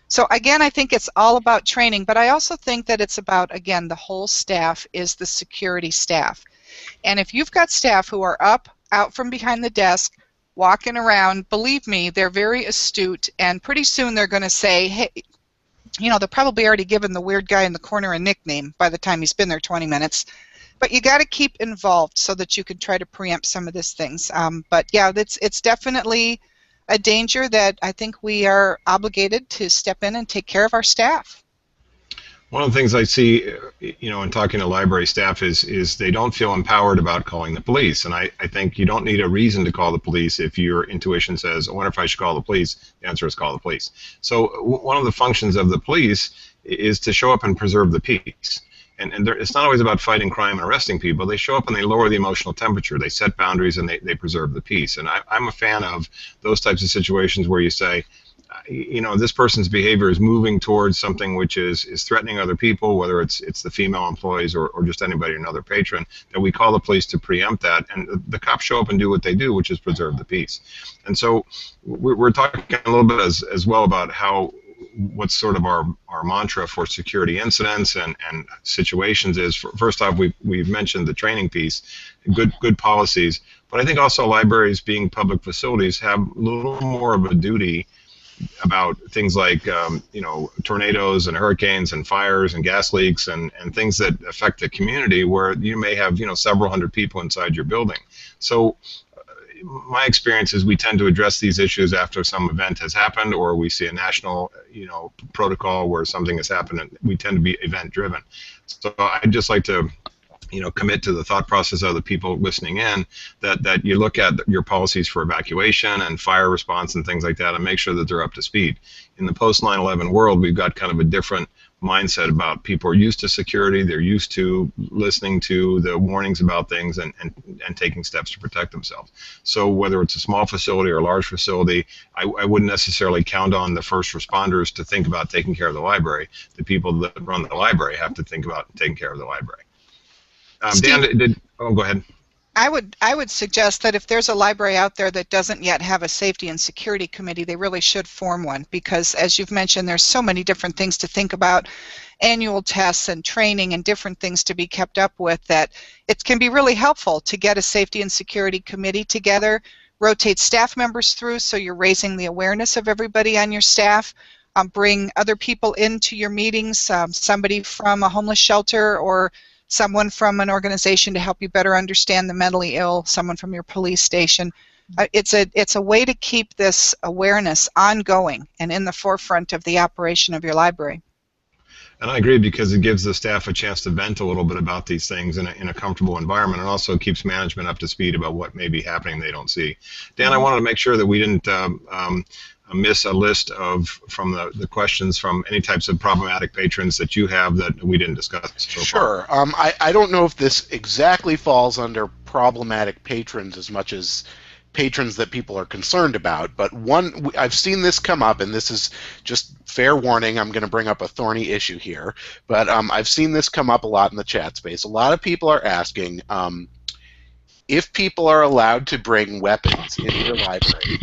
So again, I think it's all about training, but I also think that it's about, again, the whole staff is the security staff. And if you've got staff who are up, out from behind the desk, walking around, believe me, they're very astute, and pretty soon they're going to say, hey, you know, they're probably already given the weird guy in the corner a nickname by the time he's been there 20 minutes. But you got to keep involved so that you can try to preempt some of these things. But yeah, it's definitely a danger that I think we are obligated to step in and take care of our staff. One of the things I see, you know, in talking to library staff is they don't feel empowered about calling the police. And I think you don't need a reason to call the police if your intuition says, I wonder if I should call the police. The answer is call the police. So one of the functions of the police is to show up and preserve the peace. And it's not always about fighting crime and arresting people. They show up and they lower the emotional temperature. They set boundaries and they preserve the peace. And I'm a fan of those types of situations where you say, you know, this person's behavior is moving towards something which is threatening other people, whether it's the female employees or just anybody, another patron, that we call the police to preempt that, and the cops show up and do what they do, which is preserve the peace. And so we're talking a little bit as well about how what's sort of our mantra for security incidents and situations is, first off, we've mentioned the training piece, good policies, but I think also libraries, being public facilities, have a little more of a duty about things like you know, tornadoes and hurricanes and fires and gas leaks and things that affect the community where you may have, you know, several hundred people inside your building. So my experience is we tend to address these issues after some event has happened, or we see a national, you know, protocol where something has happened, and we tend to be event driven. So I'd just like to, you know, commit to the thought process of the people listening in, that you look at your policies for evacuation and fire response and things like that and make sure that they're up to speed. In the post 9/11 world, we've got kind of a different mindset about people are used to security, they're used to listening to the warnings about things and taking steps to protect themselves. So whether it's a small facility or a large facility, I wouldn't necessarily count on the first responders to think about taking care of the library. The people that run the library have to think about taking care of the library. Steve, Dan, go ahead. I would suggest that if there's a library out there that doesn't yet have a safety and security committee, they really should form one, because as you've mentioned, there's so many different things to think about, annual tests and training and different things to be kept up with, that it can be really helpful to get a safety and security committee together, rotate staff members through so you're raising the awareness of everybody on your staff, bring other people into your meetings, somebody from a homeless shelter or someone from an organization to help you better understand the mentally ill, someone from your police station. It's a way to keep this awareness ongoing and in the forefront of the operation of your library. And I agree, because it gives the staff a chance to vent a little bit about these things in a comfortable environment, and also keeps management up to speed about what may be happening they don't see. Dan, I wanted to make sure that we didn't miss a list from the questions from any types of problematic patrons that you have that we didn't discuss so Sure. far. I don't know if this exactly falls under problematic patrons as much as patrons that people are concerned about, but I've seen this come up, and this is just fair warning, I'm going to bring up a thorny issue here, but I've seen this come up a lot in the chat space. A lot of people are asking if people are allowed to bring weapons into your library.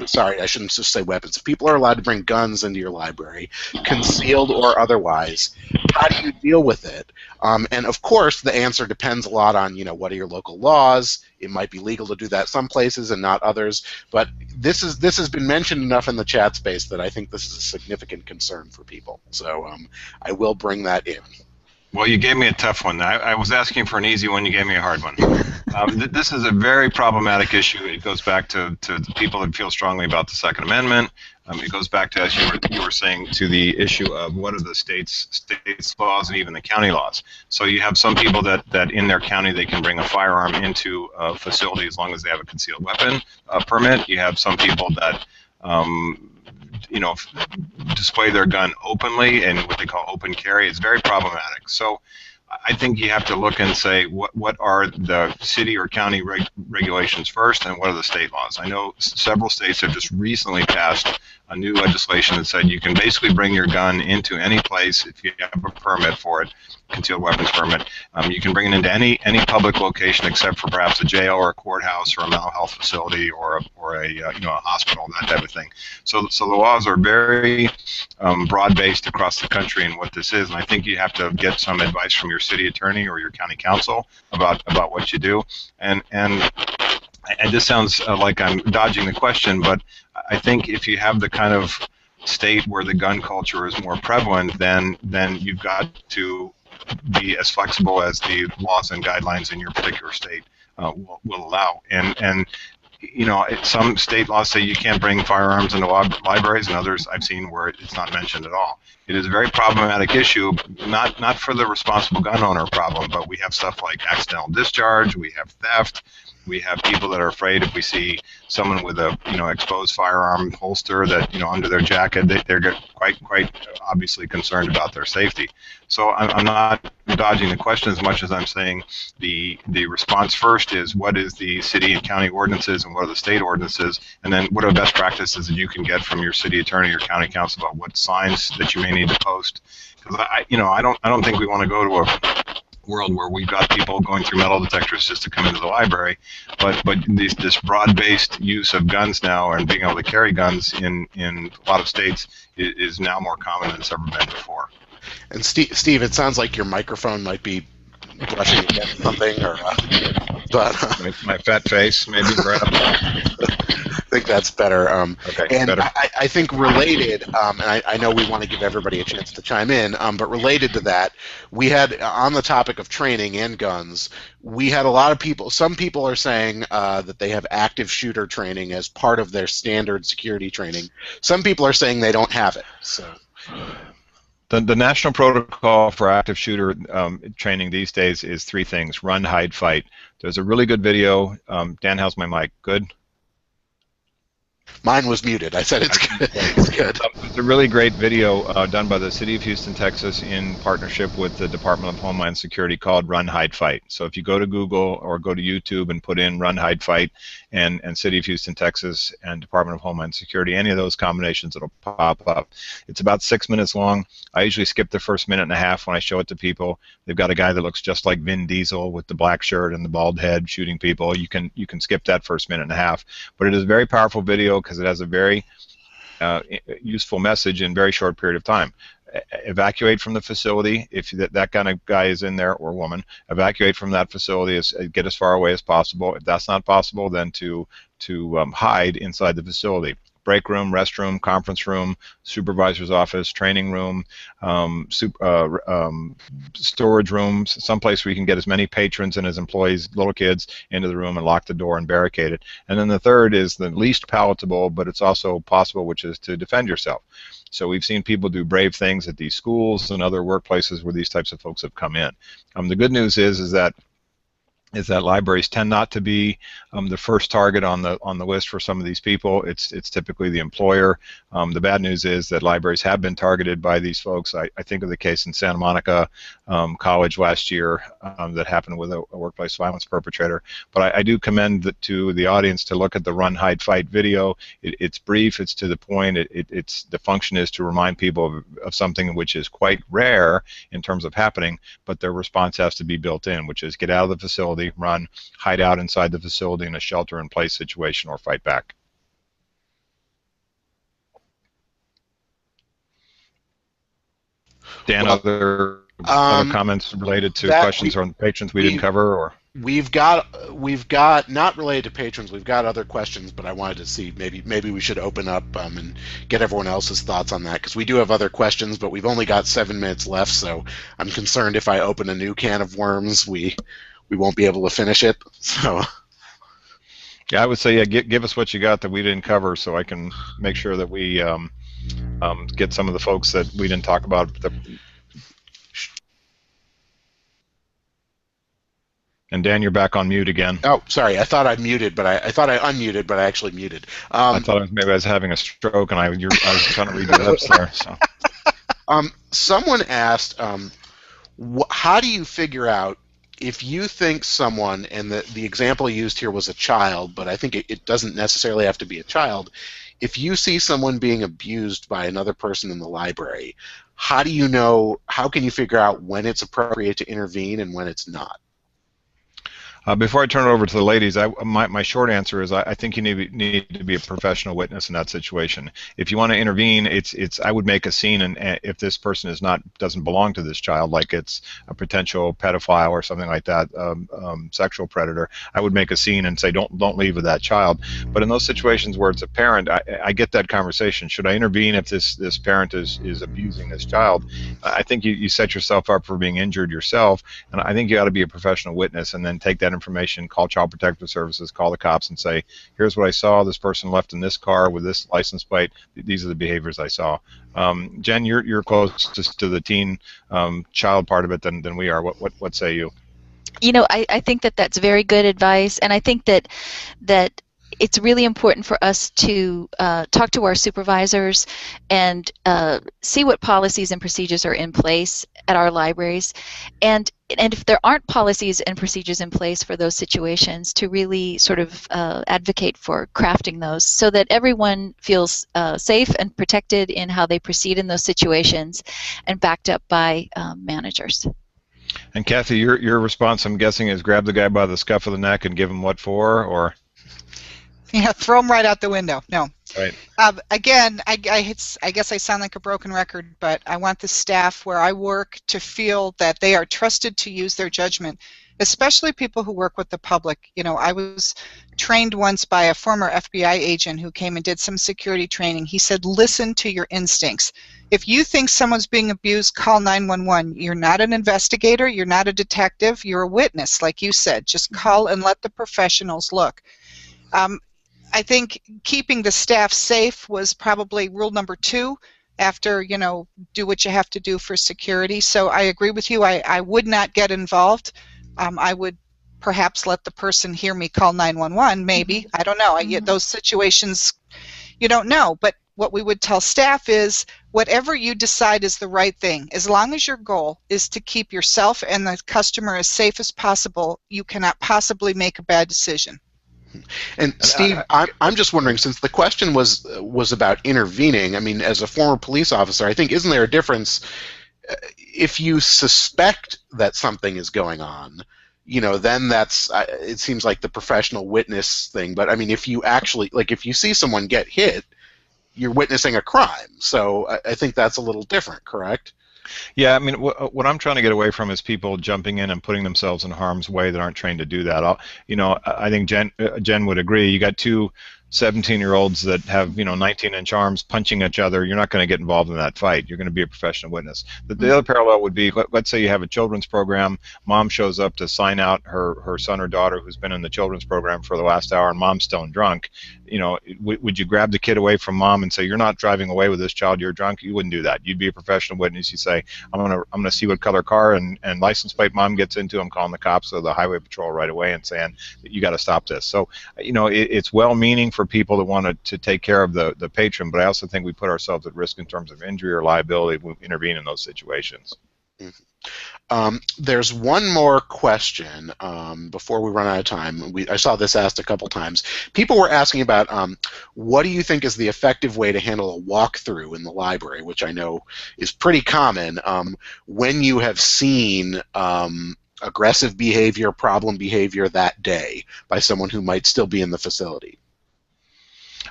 Sorry, I shouldn't just say weapons. If people are allowed to bring guns into your library, concealed or otherwise, how do you deal with it? And of course, the answer depends a lot on, you know, what are your local laws. It might be legal to do that some places and not others. But this has been mentioned enough in the chat space that I think this is a significant concern for people. So I will bring that in. Well, you gave me a tough one. I was asking for an easy one. You gave me a hard one. This is a very problematic issue. It goes back to the people that feel strongly about the Second Amendment. It goes back to, as you were saying, to the issue of what are the state's laws and even the county laws. So you have some people that in their county they can bring a firearm into a facility as long as they have a concealed weapon permit. You have some people that you know, display their gun openly and what they call open carry. It's very problematic. So I think you have to look and say what are the city or county regulations first, and what are the state laws. I know several states have just recently passed a new legislation that said you can basically bring your gun into any place if you have a permit for it, concealed weapons permit. You can bring it into any public location except for perhaps a jail or a courthouse or a mental health facility or a you know, a hospital, that type of thing. So the laws are very broad-based across the country in what this is, and I think you have to get some advice from your city attorney or your county council about what you do. And this sounds like I'm dodging the question, but I think if you have the kind of state where the gun culture is more prevalent, then you've got to be as flexible as the laws and guidelines in your particular state will allow. And you know, some state laws say you can't bring firearms into libraries, and others I've seen where it's not mentioned at all. It is a very problematic issue, not for the responsible gun owner problem, but we have stuff like accidental discharge, we have theft, we have people that are afraid if we see someone with a, you know, exposed firearm holster that, you know, under their jacket, they're quite obviously concerned about their safety. So I'm not dodging the question as much as I'm saying the response first is what is the city and county ordinances and what are the state ordinances, and then what are the best practices that you can get from your city attorney or county council about what signs that you may need to post. Because I don't think we want to go to a world where we've got people going through metal detectors just to come into the library, but this broad-based use of guns now and being able to carry guns in a lot of states is now more common than it's ever been before. And Steve, it sounds like your microphone might be brushing against something, or but my fat face, maybe, perhaps. I think that's better. Okay, and better. I think related, and I know we want to give everybody a chance to chime in, but related to that, we had, on the topic of training and guns, we had a lot of people, some people are saying that they have active shooter training as part of their standard security training. Some people are saying they don't have it. So. The national protocol for active shooter training these days is 3 things: run, hide, fight. There's a really good video. Dan, how's my mic? Good? Mine was muted. I said it's good. It's good. It's a really great video done by the City of Houston, Texas, in partnership with the Department of Homeland Security, called Run, Hide, Fight. So if you go to Google or go to YouTube and put in Run, Hide, Fight and City of Houston, Texas, and Department of Homeland Security, any of those combinations, it'll pop up. It's about 6 minutes long. I usually skip the first minute and a half when I show it to people. They've got a guy that looks just like Vin Diesel with the black shirt and the bald head shooting people. You can skip that first minute and a half, but it is a very powerful video because it has a very useful message in a very short period of time. Evacuate from the facility if that kind of guy is in there, or woman. Evacuate from that facility, get as far away as possible. If that's not possible, then to hide inside the facility. Break room, restroom, conference room, supervisor's office, training room, storage rooms, someplace where you can get as many patrons and as employees, little kids, into the room and lock the door and barricade it. And then the third is the least palatable, but it's also possible, which is to defend yourself. So we've seen people do brave things at these schools and other workplaces where these types of folks have come in. The good news is that libraries tend not to be the first target on the list for some of these people. It's typically the employer. The bad news is that libraries have been targeted by these folks. I think of the case in Santa Monica College last year that happened with a workplace violence perpetrator. But I do commend to the audience to look at the Run, Hide, Fight video. It's brief. It's to the point. It's the function is to remind people of something which is quite rare in terms of happening, but their response has to be built in, which is get out of the facility, run, hide out inside the facility in a shelter-in-place situation, or fight back. Dan, other Other Um, comments related to that questions on patrons we didn't we cover, or? we've got not related to patrons. We've got other questions, but I wanted to see maybe we should open up and get everyone else's thoughts on that because we do have other questions, but we've only got 7 minutes left. So I'm concerned if I open a new can of worms, we won't be able to finish it. So. Yeah, I would say, yeah, give us what you got that we didn't cover, so I can make sure that we get some of the folks that we didn't talk about. And Dan, you're back on mute again. Oh, sorry. I thought I muted, but I thought I unmuted, but I actually muted. I thought maybe I was having a stroke, and I was trying to read your lips there. So. Someone asked, how do you figure out if you think someone, and the example used here was a child, but I think it doesn't necessarily have to be a child. If you see someone being abused by another person in the library, how can you figure out when it's appropriate to intervene and when it's not? Before I turn it over to the ladies, my short answer is I think you need to be a professional witness in that situation. If you want to intervene, I would make a scene, and if this person doesn't belong to this child, like it's a potential pedophile or something like that, sexual predator, I would make a scene and say don't leave with that child. But in those situations where it's a parent, I get that conversation. Should I intervene if this parent is abusing this child? I think you set yourself up for being injured yourself, and I think you ought to be a professional witness and then take that information, call Child Protective Services, call the cops and say, here's what I saw, this person left in this car with this license plate, these are the behaviors I saw. Jen, you're closest to the teen child part of it than we are. What say you? You know, I think that's very good advice, and I think that it's really important for us to talk to our supervisors and see what policies and procedures are in place at our libraries, and if there aren't policies and procedures in place for those situations, to really sort of advocate for crafting those so that everyone feels safe and protected in how they proceed in those situations, and backed up by managers. And Kathy, your response, I'm guessing, is grab the guy by the scuff of the neck and give him what for, or? Yeah, throw them right out the window. No. Right. Again, I guess I sound like a broken record, but I want the staff where I work to feel that they are trusted to use their judgment, especially people who work with the public. You know, I was trained once by a former FBI agent who came and did some security training. He said, listen to your instincts. If you think someone's being abused, call 911. You're not an investigator, you're not a detective, you're a witness, like you said. Just call and let the professionals look. I think keeping the staff safe was probably rule number 2 after, you know, do what you have to do for security. So I agree with you. I would not get involved. I would perhaps let the person hear me call 911, maybe. I don't know. Those situations, you don't know. But what we would tell staff is whatever you decide is the right thing, as long as your goal is to keep yourself and the customer as safe as possible, you cannot possibly make a bad decision. And Steve, I'm just wondering, since the question was about intervening, I mean, as a former police officer, I think, isn't there a difference if you suspect that something is going on? You know, then that's it seems like the professional witness thing. But I mean, if you actually, like, if you see someone get hit, you're witnessing a crime. So I think that's a little different, correct? Yeah, I mean, what I'm trying to get away from is people jumping in and putting themselves in harm's way that aren't trained to do that. I think Jen would agree. You got two 17-year-olds that have 19-inch arms punching each other. You're not going to get involved in that fight. You're going to be a professional witness. The other parallel would be, let's say you have a children's program. Mom shows up to sign out her son or daughter who's been in the children's program for the last hour, and mom's still drunk. Would you grab the kid away from mom and say, you're not driving away with this child, you're drunk? You wouldn't do that. You'd be a professional witness. You say, I'm gonna see what color car and license plate mom gets into. I'm calling the cops or the highway patrol right away and saying, you got to stop this. So it's well-meaning for people that want to take care of the patron, but I also think we put ourselves at risk in terms of injury or liability if we intervene in those situations. There's one more question before we run out of time. I saw this asked a couple times. People were asking about what do you think is the effective way to handle a walkthrough in the library, which I know is pretty common when you have seen aggressive behavior, problem behavior that day by someone who might still be in the facility.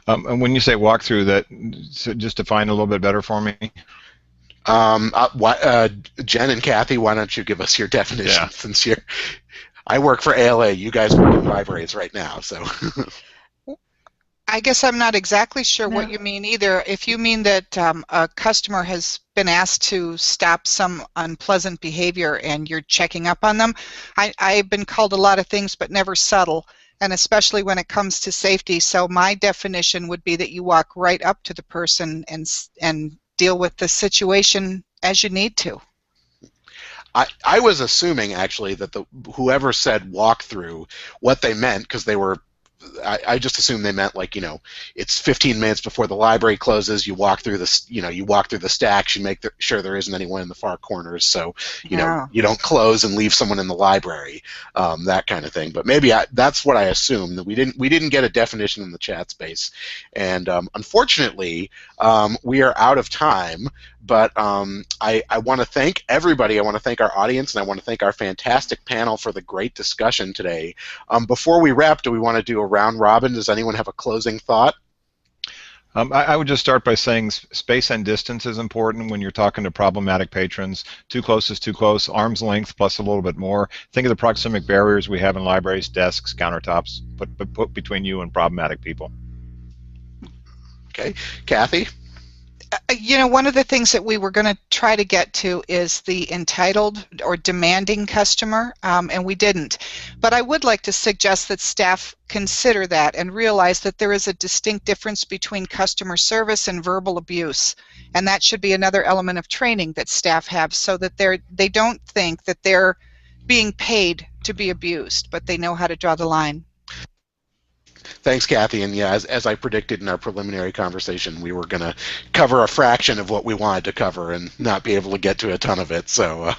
And when you say walkthrough, that just define a little bit better for me. Jen and Kathy, why don't you give us your definition? Yeah. Since I work for ALA, you guys work in libraries right now, so. I guess I'm not exactly sure No. what you mean either. If you mean that a customer has been asked to stop some unpleasant behavior and you're checking up on them, I've been called a lot of things, but never subtle, and especially when it comes to safety. So my definition would be that you walk right up to the person and deal with the situation as you need to. I was assuming actually that whoever said walkthrough, what they meant, because I just assumed they meant, like, it's 15 minutes before the library closes. You walk through you walk through the stacks. You make sure there isn't anyone in the far corners, so Yeah. you don't close and leave someone in the library, that kind of thing. But maybe that's what I assumed. That we didn't get a definition in the chat space, and unfortunately, we are out of time. But I want to thank everybody. I want to thank our audience, and I want to thank our fantastic panel for the great discussion today. Before we wrap, do we want to do a round robin? Does anyone have a closing thought? I would just start by saying space and distance is important when you're talking to problematic patrons. Too close is too close. Arm's length plus a little bit more. Think of the proxemic barriers we have in libraries, desks, countertops. Put between you and problematic people. Okay, Kathy? One of the things that we were going to try to get to is the entitled or demanding customer, and we didn't. But I would like to suggest that staff consider that and realize that there is a distinct difference between customer service and verbal abuse, and that should be another element of training that staff have, so that they don't think that they're being paid to be abused, but they know how to draw the line. Thanks, Kathy. And yeah, as I predicted in our preliminary conversation, we were going to cover a fraction of what we wanted to cover and not be able to get to a ton of it. So,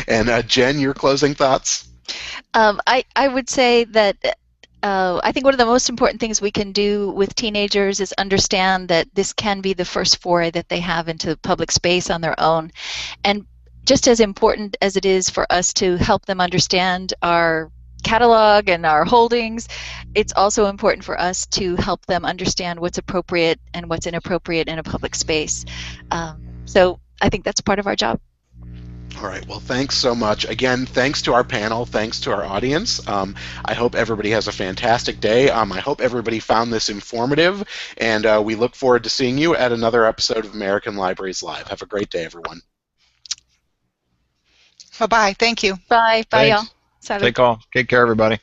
and Jen, your closing thoughts? I would say that I think one of the most important things we can do with teenagers is understand that this can be the first foray that they have into public space on their own. And just as important as it is for us to help them understand our catalog and our holdings, it's also important for us to help them understand what's appropriate and what's inappropriate in a public space. So I think that's part of our job. All right, well, thanks so much. Again, thanks to our panel, thanks to our audience. I hope everybody has a fantastic day. I hope everybody found this informative, and we look forward to seeing you at another episode of American Libraries Live. Have a great day, everyone. Bye-bye. Thank you. Bye. Bye, y'all. Take care, everybody.